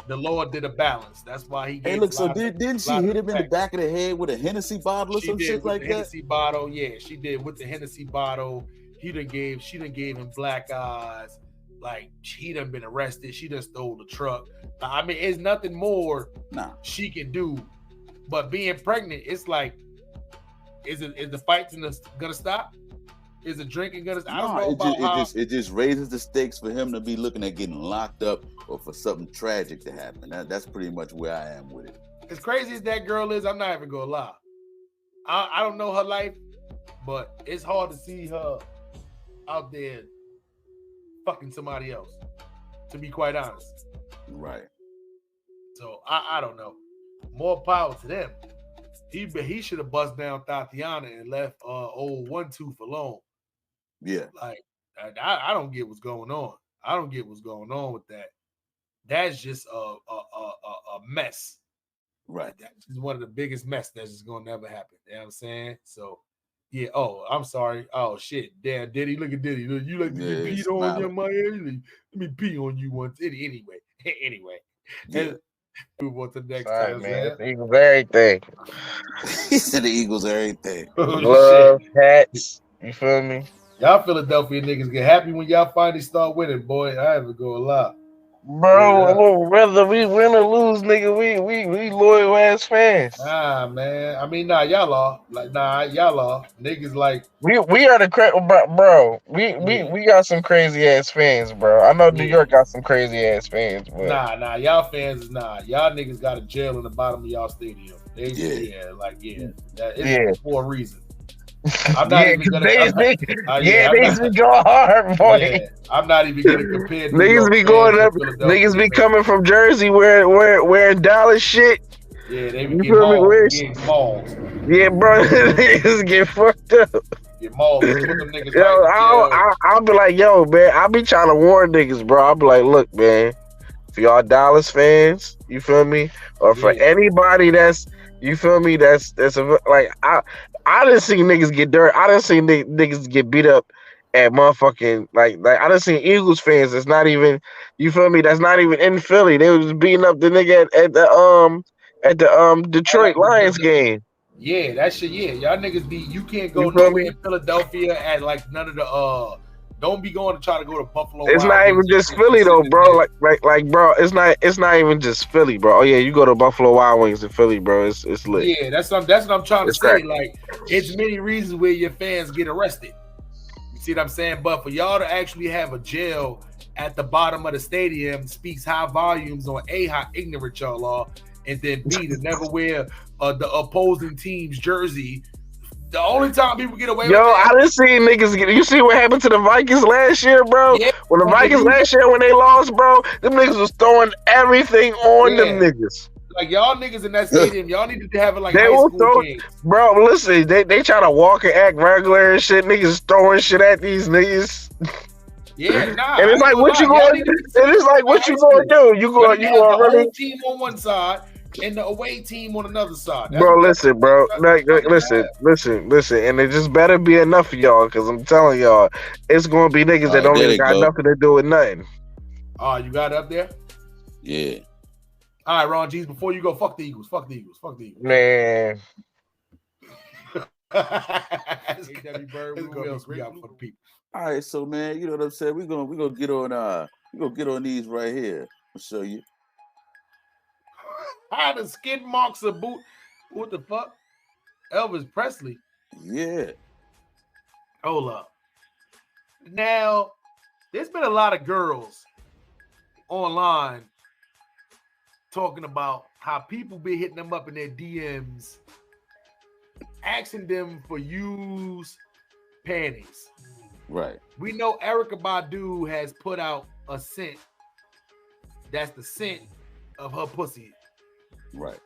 The Lord did a balance. That's why he gave. Hey, look. So didn't she hit him in the back of the head with a Hennessy bottle or some shit like that? Hennessy bottle, yeah, she did with the Hennessy bottle. She done gave him black eyes. Like, he done been arrested. She done stole the truck. I mean, it's nothing more she can do. But being pregnant, it's like, is the fight gonna stop? Is the drinking gonna stop? I don't know it just raises the stakes for him to be looking at getting locked up or for something tragic to happen. That's pretty much where I am with it. As crazy as that girl is, I'm not even gonna lie. I don't know her life, but it's hard to see her out there fucking somebody else, to be quite honest. Right. So I don't know. More power to them. He should have bust down Tatiana and left old One Tooth alone. Yeah. Like, I don't get what's going on. I don't get what's going on with that. That's just a mess. Right. That's just one of the biggest mess that's just gonna never happen. You know what I'm saying? So yeah. Oh, I'm sorry. Oh shit. Damn, Diddy. Look at Diddy. You like to get peed on your Miami? Let me pee on you once. Anyway. Yeah. Move on to the next All right, tales, man. man. It's Eagles everything. He said the Eagles are everything. Oh, shit. Gloves, hats. You feel me? Y'all Philadelphia niggas get happy when y'all finally start winning, boy. I haven't go a lot. Bro, whether we win or lose, nigga, we loyal ass fans. Nah, man. I mean, nah, y'all are. Like, nah, y'all are. Niggas like, We are the bro. We got some crazy ass fans, bro. I know New Yeah. York got some crazy ass fans, but nah, y'all fans is nah. Y'all niggas got a jail in the bottom of y'all stadium. They, Yeah. That is Yeah. for a reason. I'm not yeah, even gonna. niggas be not, going hard, boy. yeah, I'm not even gonna compare New Niggas York be fans going to up. Philadelphia Niggas be fans. coming from Jersey wearing Dallas shit. Yeah, they You get feel me? mauled. Get mauled. Yeah, bro. Niggas get fucked up. Get mauled. Let's put them niggas Yo, right in jail. I'll be like, yo, man. I'll be trying to warn niggas, bro. I'll be like, look, man. For y'all Dallas fans, you feel me? Or for Yeah. anybody that's, you feel me? That's like I didn't see niggas get dirt. I didn't see niggas get beat up at motherfucking like I didn't see Eagles fans. That's not even, you feel me? That's not even in Philly. They was beating up the nigga at the Detroit Lions game. Yeah, that shit. Yeah, y'all niggas be. You can't go You feel nowhere me? in Philadelphia at like none of the. Don't be going to try to go to Buffalo. It's Wild not even Wings and just shit Philly and sit though, in bro. jail. Like, bro. It's not even just Philly, bro. Oh yeah, you go to Buffalo Wild Wings in Philly, bro. It's lit. Yeah, that's what I'm trying to It's say. crack. Like, it's many reasons where your fans get arrested. You see what I'm saying? But for y'all to actually have a jail at the bottom of the stadium speaks high volumes on A, how ignorant y'all are, and then B, to never wear the opposing team's jersey. The only time people get away Yo, with that, I didn't see niggas get. You see what happened to the Vikings last year, bro? yeah, When the when they Vikings used- last year when they lost, bro, them niggas was throwing everything on them niggas. like y'all niggas in that stadium, y'all needed to have it like They high will school throw, games. bro. Listen, they try to walk and act regular and shit. Niggas throwing shit at these niggas. Yeah, nah. And it's like, what you going? It is like, what you going to do? You Y'all need to have the already, home team on one side and the away team on another side. That's bro. what Listen, bro. Like, listen. And it just better be enough for y'all, because I'm telling y'all, it's gonna be niggas All that right, don't there even they got go. nothing to do with nothing. Oh, you got it up there? Yeah. All right, Ron G's, before you go, fuck the Eagles. Fuck the Eagles. Fuck the Eagles. Man. Hey, Byrd, what else we got for the people? All right, so man, you know what I'm saying? We're gonna get on these right here. I'll show you. How the skid marks a boot? What the fuck? Elvis Presley. Yeah. Hold up. Now, there's been a lot of girls online talking about how people be hitting them up in their DMs, asking them for used panties. Right. We know Erykah Badu has put out a scent. That's the scent of her pussy. Right.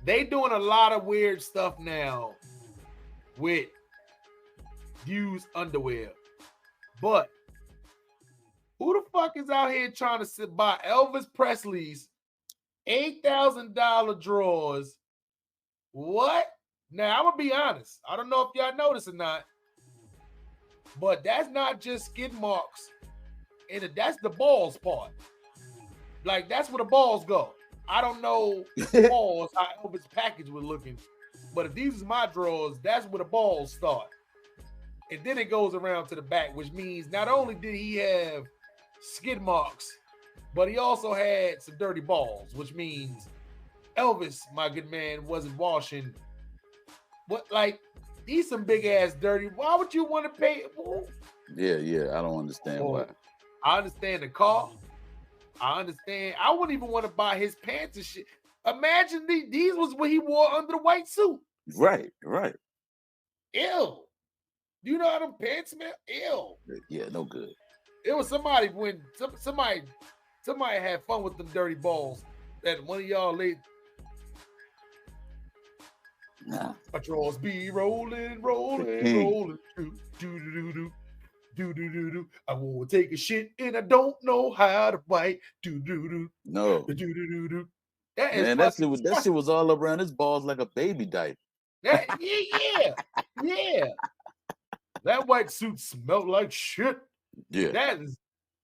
They doing a lot of weird stuff now with used underwear. But who the fuck is out here trying to buy Elvis Presley's $8,000 drawers? What? Now, I'm going to be honest. I don't know if y'all notice or not, but that's not just skid marks. And that's the balls part. Like, that's where the balls go. I don't know balls, how Elvis' package was looking, but if these is my drawers, that's where the balls start. And then it goes around to the back, which means not only did he have skid marks, but he also had some dirty balls, which means Elvis, my good man, wasn't washing. What, like, these some big ass dirty. Why would you want to pay? Yeah. I don't understand why. I understand the car. I understand. I wouldn't even want to buy his pants and shit. Imagine these was what he wore under the white suit. Right. Ew. Do you know how them pants smell? Ew. Yeah, no good. It was somebody when somebody had fun with them dirty balls. That one of y'all laid. Nah. My drawers be rolling. Do. I want to take a shit and I don't know how to fight. Do. No. Do. Man, that shit was all around his balls like a baby diaper. Yeah. That white suit smelled like shit. Yeah.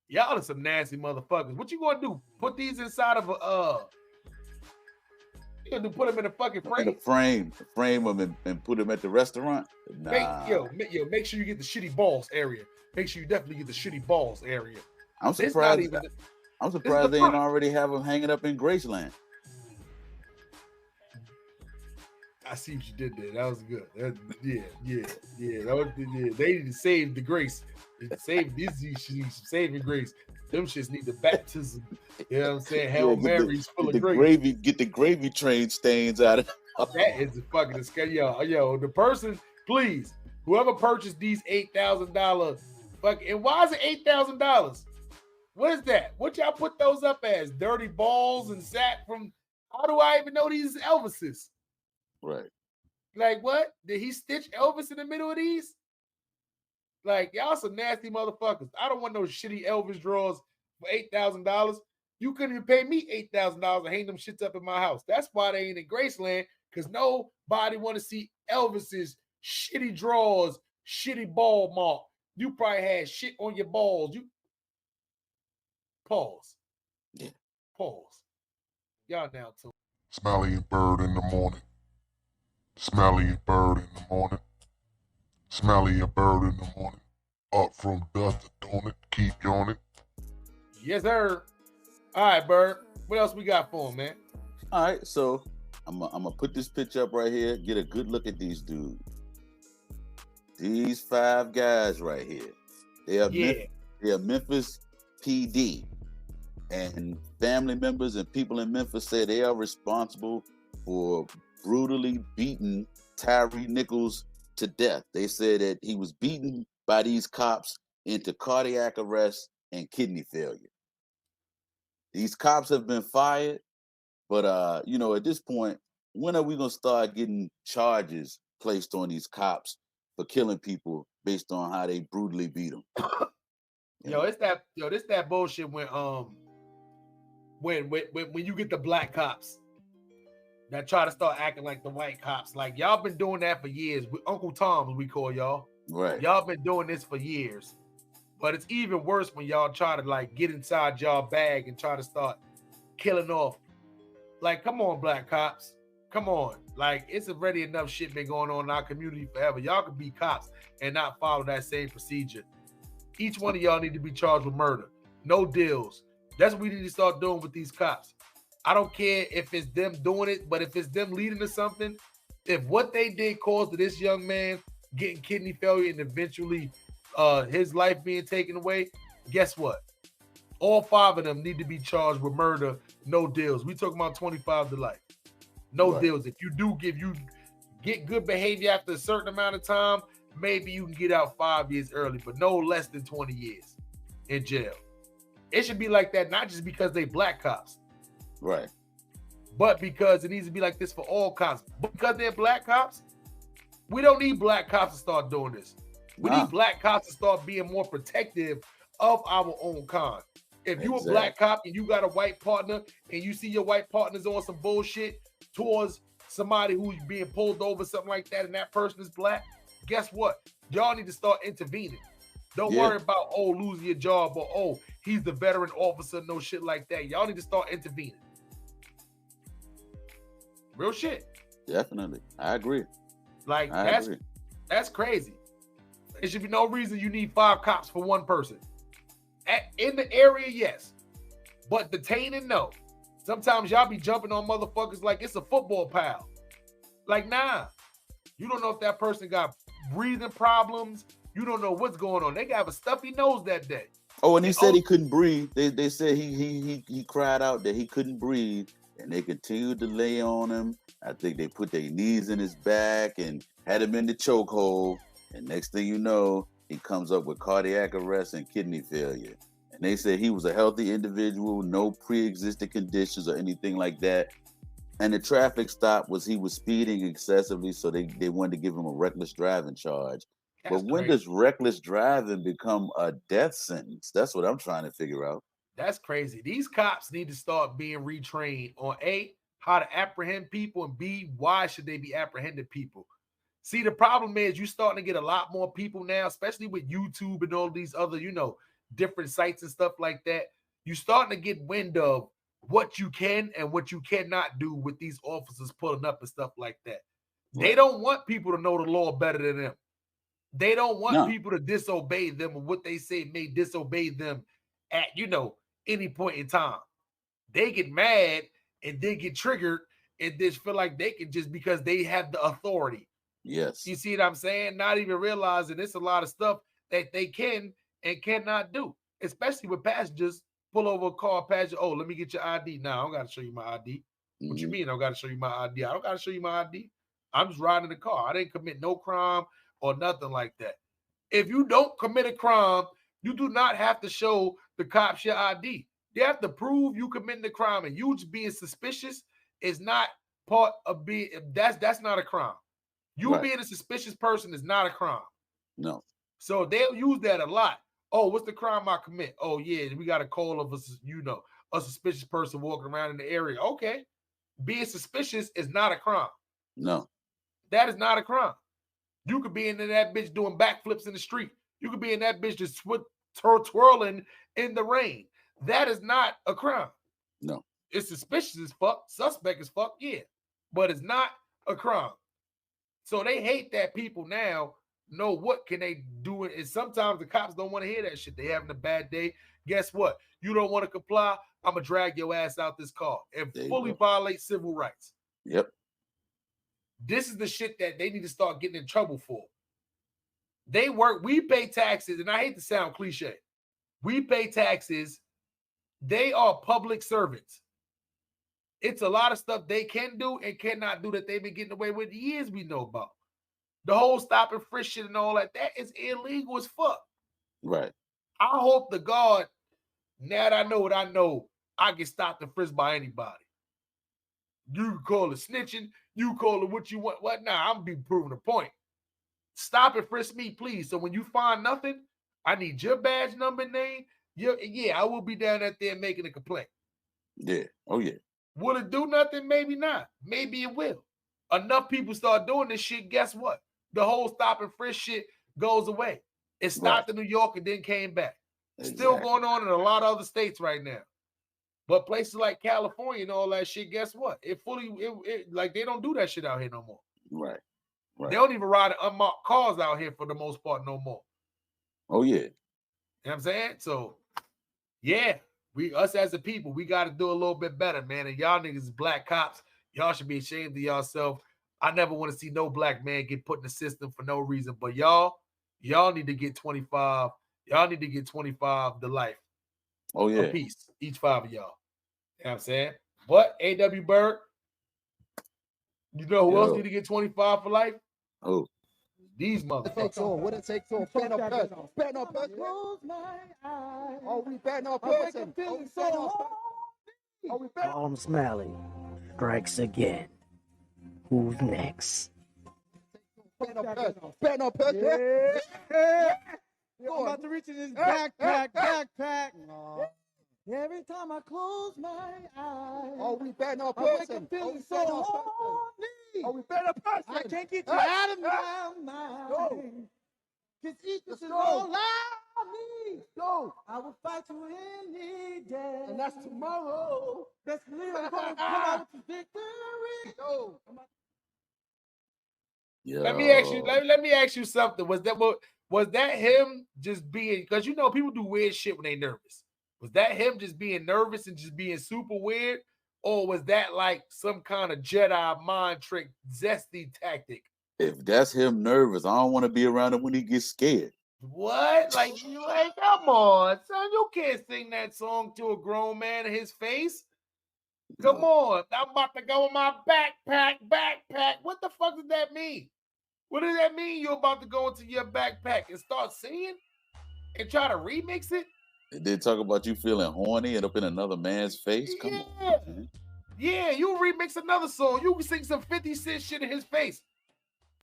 Y'all are some nasty motherfuckers. What you gonna do? Put these inside of You gonna put him in a fucking In a frame? frame him and put him at the restaurant. Nah. Make sure you get the shitty balls area. Make sure you definitely get the shitty balls area. I'm surprised. I'm surprised they didn't already have him hanging up in Graceland. I see what you did there. That was good. Yeah. That was, yeah. They need to save the grace. Save these saving grace. Them shits need the baptism. You know what I'm saying? Hail Mary's full of grace. Get the gravy train stains out of That is the fucking disgusting. Yo, the person, please, whoever purchased these $8,000 fucking, and why is it $8,000? What is that? What y'all put those up as? Dirty balls and sack from, how do I even know these Elvises? Right. Like what? Did he stitch Elvis in the middle of these? Like, y'all some nasty motherfuckers. I don't want no shitty Elvis drawers for $8,000. You couldn't even pay me $8,000 to hang them shits up in my house. That's why they ain't in Graceland, because nobody want to see Elvis's shitty drawers, shitty ball mark. You probably had shit on your balls. You pause. Yeah. Pause. Y'all now too. Smiley and Byrd in the morning. Smiley and Byrd in the morning. Smiley and Byrd in the morning. Up from dusk to dawn it. Keep yawning. Yes, sir. All right, Byrd. What else we got for him, man? All right, so I'm gonna put this picture up right here. Get a good look at these dudes. These 5 guys right here. They are Memphis PD. And family members and people in Memphis say they are responsible for brutally beating Tyree Nichols to death. They said that he was beaten by these cops into cardiac arrest and kidney failure. These cops have been fired, but at this point, when are we gonna start getting charges placed on these cops for killing people based on how they brutally beat them? This that bullshit when you get the black cops that try to start acting like the white cops. Like, y'all been doing that for years. Uncle Tom, as we call y'all. Right. Y'all been doing this for years. But it's even worse when y'all try to like get inside y'all bag and try to start killing off. Like, come on, black cops. Come on. Like, it's already enough shit been going on in our community forever. Y'all could be cops and not follow that same procedure. Each one of y'all need to be charged with murder. No deals. That's what we need to start doing with these cops. I don't care if it's them doing it, but if it's them leading to something, if what they did caused this young man getting kidney failure and eventually his life being taken away, guess what? All 5 of them need to be charged with murder, no deals. We talking about 25 to life. No deals. If you get good behavior after a certain amount of time, maybe you can get out 5 years early, but no less than 20 years in jail. It should be like that, not just because they black cops. Right. But because it needs to be like this for all cops. Because they're black cops, we don't need black cops to start doing this. We need black cops to start being more protective of our own kind. If you a black cop and you got a white partner and you see your white partner's on some bullshit towards somebody who's being pulled over, something like that, and that person is black, guess what? Y'all need to start intervening. Don't worry about, losing your job or, he's the veteran officer, no shit like that. Y'all need to start intervening. Real shit. Definitely. I agree. Like, that's crazy. There should be no reason you need 5 cops for one person. In the area, yes. But detaining, no. Sometimes y'all be jumping on motherfuckers like it's a football pal. Like, nah. You don't know if that person got breathing problems. You don't know what's going on. They got a stuffy nose that day. Oh, and he said he couldn't breathe. They said he cried out that he couldn't breathe, and they continued to lay on him. I think they put their knees in his back and had him in the chokehold. And next thing you know, he comes up with cardiac arrest and kidney failure. And they said he was a healthy individual, no pre-existing conditions or anything like that. And the traffic stop was he was speeding excessively, so they wanted to give him a reckless driving charge. But when does reckless driving become a death sentence? That's what I'm trying to figure out. That's crazy. These cops need to start being retrained on A, how to apprehend people, and B, why should they be apprehending people? See, the problem is you're starting to get a lot more people now, especially with YouTube and all these other, different sites and stuff like that. You're starting to get wind of what you can and what you cannot do with these officers pulling up and stuff like that. Right. They don't want people to know the law better than them. They don't want No. people to disobey them, or what they say may disobey them at, any point in time. They get mad and then get triggered and just feel like they can, just because they have the authority. Yes. You see what I'm saying? Not even realizing it's a lot of stuff that they can and cannot do, especially with passengers. Pull over a car, passenger. Oh, let me get your ID. Now I don't got to show you my ID. What you mean I don't got to show you my ID? I don't got to show you my ID. I'm just riding the car. I didn't commit no crime or nothing like that. If you don't commit a crime, you do not have to show the cops your ID. You have to prove you committing the crime, and you just being suspicious is not part of being. That's not a crime. You being a suspicious person is not a crime. No. So they'll use that a lot. Oh, what's the crime I commit? Oh yeah, we got a call of a suspicious person walking around in the area. Okay, being suspicious is not a crime. No. That is not a crime. You could be in that bitch doing backflips in the street. You could be in that bitch just twirling in the rain. That is not a crime. No. It's suspicious as fuck, suspect as fuck, yeah. But it's not a crime. So they hate that people now know what can they do. And sometimes the cops don't want to hear that shit. They having a bad day. Guess what? You don't want to comply, I'm going to drag your ass out this car and fully violate civil rights. Yep. This is the shit that they need to start getting in trouble for. We pay taxes, and I hate to sound cliche. We pay taxes. They are public servants. It's a lot of stuff they can do and cannot do that they've been getting away with years we know about. The whole stop and frisk shit and all that is illegal as fuck. Right. I hope to God, now that I know what I know, I get stopped and frisked by anybody. You can call it snitching. You call it what you want. What? Nah, I'm be proving a point. Stop and frisk me, please. So when you find nothing, I need your badge number and name. Yeah, I will be down out there making a complaint. Yeah. Oh, yeah. Will it do nothing? Maybe not. Maybe it will. Enough people start doing this shit, guess what? The whole stop and frisk shit goes away. It stopped in New York and then came back. Exactly. Still going on in a lot of other states right now. But places like California and all that shit, guess what? Like they don't do that shit out here no more. Right. They don't even ride unmarked cars out here for the most part no more. Oh, yeah. You know what I'm saying? So, yeah, us as a people, we got to do a little bit better, man. And y'all niggas, black cops, y'all should be ashamed of yourself. I never want to see no black man get put in the system for no reason. But y'all need to get 25. Y'all need to get 25 to life. Oh, yeah. A piece, each 5 of y'all. You know what I'm saying? What? A.W. Byrd? You know who else need to get 25 for life? Oh. These motherfuckers. What it takes on betting on Perc. Betting on Perc. Oh, we betting on Perc. Oh, we betting. Call Smiley strikes again. Who's next? Betting on Perc. Betting on Perc. Yeah. I'm about to reach in his backpack. Every time I close my eyes, oh, we betting on I Perc. wake up feeling so horny. Oh, we betting on Perc. I can't get you out of my mind. Cause this is all I need. Go. I will fight you any day. And that's tomorrow. Best believe I'm gonna come out with the victory. Go. Yeah. Let me ask you something. Was that him just being, because people do weird shit when they nervous. Was that him just being nervous and just being super weird? Or was that like some kind of Jedi mind trick, zesty tactic? If that's him nervous, I don't want to be around him when he gets scared. What? Like, come on, son. You can't sing that song to a grown man in his face. Come on. I'm about to go in my backpack. What the fuck does that mean? What does that mean? You're about to go into your backpack and start singing and try to remix it? And then talk about you feeling horny and up in another man's face? Come on. Man. Yeah, you remix another song. You can sing some 50 Cent shit in his face.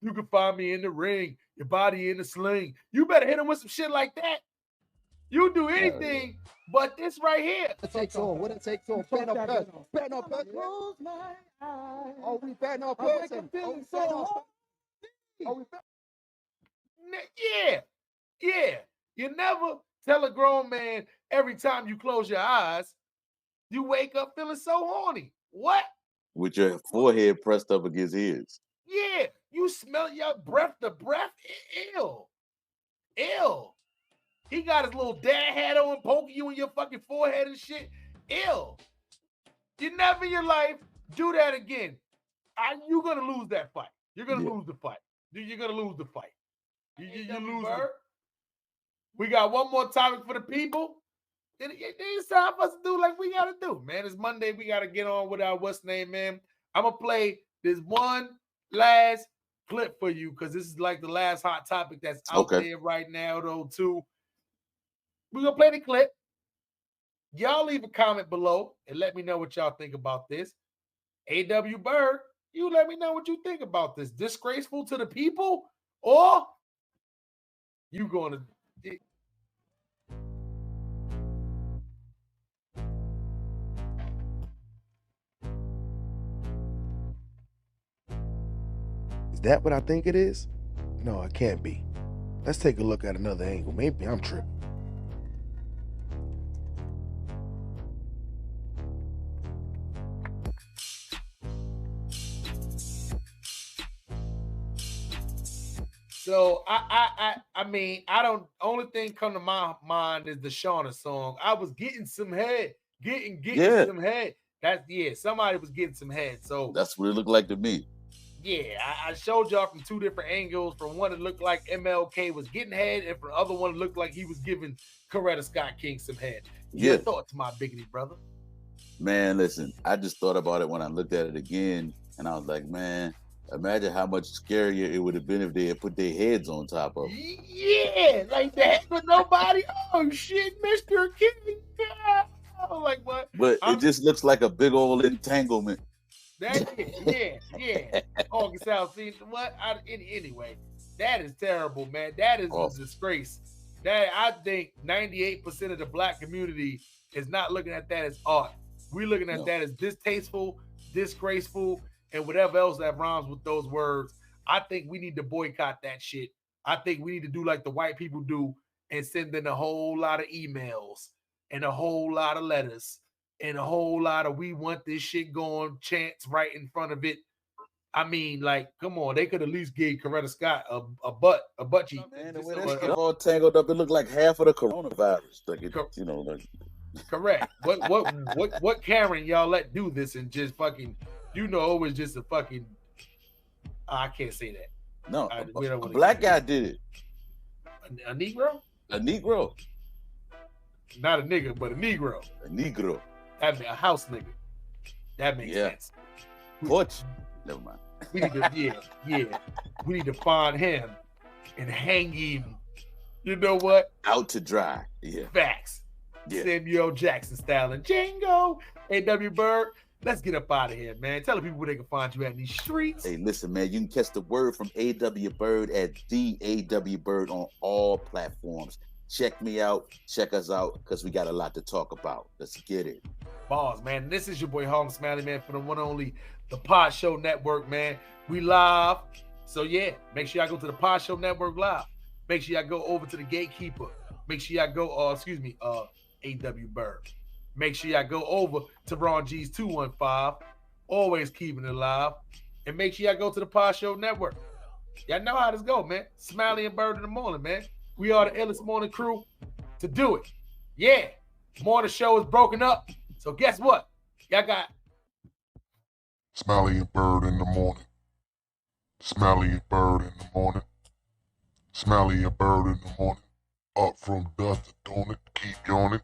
You can find me in the ring, your body in the sling. You better hit him with some shit like that. You do anything but this right here. What it takes on betting on Perc. Betting on Perc. Close my eyes. Oh, we betting on I Perc. wake up feeling so horny. Oh, we betting. Yeah. You never tell a grown man every time you close your eyes, You wake up feeling so horny. What? With your forehead pressed up against his. Yeah, you smell your breath. The breath, ill. He got his little dad hat on, poking you in your fucking forehead and shit. Ill. You never in your life do that again. You're gonna lose that fight. You're gonna lose the fight. You're gonna lose the fight. You lose. We got one more topic for the people. It's time for us to do like we gotta do, man. It's Monday. We gotta get on with our what's name, man. I'm gonna play this one last clip for you because this is like the last hot topic that's out there right now, though. Too. We're gonna play the clip. Y'all leave a comment below and let me know what y'all think about this. A.W. Byrd, you let me know what you think about this. Disgraceful to the people, or you going to? Is that what I think it is? No, it can't be. Let's take a look at another angle. Maybe I'm tripping. So I mean, I don't. Only thing come to my mind is the Shauna song. I was getting some head, getting some head. That's somebody was getting some head. So that's what it looked like to me. Yeah, I showed y'all from two different angles. From one, it looked like MLK was getting head, and from the other one, it looked like he was giving Coretta Scott King some head. Your thoughts, my biggity brother? Man, listen, I just thought about it when I looked at it again, and I was like, man, imagine how much scarier it would have been if they had put their heads on top of it. Yeah, like that, but nobody. Oh shit, Mr. King. Oh, like what? But it just looks like a big old entanglement. Yeah. August South. See what? Anyway, that is terrible, man. That is a disgrace. That I think 98% of the black community is not looking at that as art. We're looking at that as distasteful, disgraceful, and whatever else that rhymes with those words. I think we need to boycott that shit. I think we need to do like the white people do and send in a whole lot of emails and a whole lot of letters and a whole lot of "we want this shit going" chants right in front of it. I mean, like, come on, they could at least give Coretta Scott a butt cheek. Man, the way that shit all tangled up, it looked like half of the coronavirus. Like it, like. Correct. What Karen y'all let do this and just fucking, it was just a fucking. I can't say that. No, a black guy did it. A Negro? A Negro. Not a nigga, but a Negro. A Negro. That mean a house nigga. That makes sense. Butch. Never mind. We need to, we need to find him and hang him. You know what? Out to dry. Yeah. Facts. Yeah. Samuel Jackson style and Django. A.W. Byrd. Let's get up out of here, man. Tell the people where they can find you at in these streets. Hey, listen, man. You can catch the word from A.W. Byrd at the A.W. Byrd on all platforms. Check me out. Check us out because we got a lot to talk about. Let's get it. Balls, man. This is your boy Harlem Smiley, man, for the one and only the Pod Show Network, man. We live. So, make sure y'all go to the Pod Show Network live. Make sure y'all go over to the Gatekeeper. Make sure y'all go, A.W. Byrd. Make sure y'all go over to Ron G's 215. Always keeping it alive. And make sure y'all go to the Pod Show Network. Y'all know how this go, man. Smiley and Byrd in the morning, man. We are the illest morning crew to do it. Yeah. Morning show is broken up. So guess what? Y'all got Smiley and Byrd in the morning. Smiley and Byrd in the morning. Smiley and Byrd in the morning. Up from dust to dawn it, keep yawning.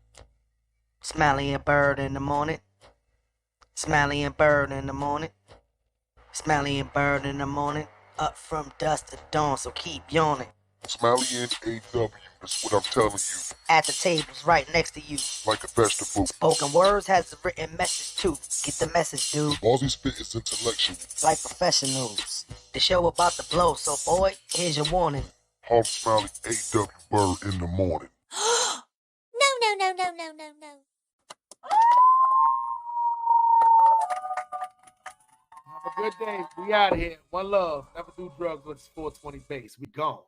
Smiley and Byrd in the morning. Smiley and Byrd in the morning. Smiley and Byrd in the morning. Up from dusk to dawn, so keep yawning. Smiley and A.W., that's what I'm telling you. At the tables right next to you. Like a vegetable. Spoken Words has a written message too. Get the message, dude. All these spit is intellectual. Like professionals. The show about to blow, so boy, here's your warning. Harlem Smiley, A.W. Byrd in the morning. No. Have a good day. We out of here. One love. Never do drugs with 420 base. We gone.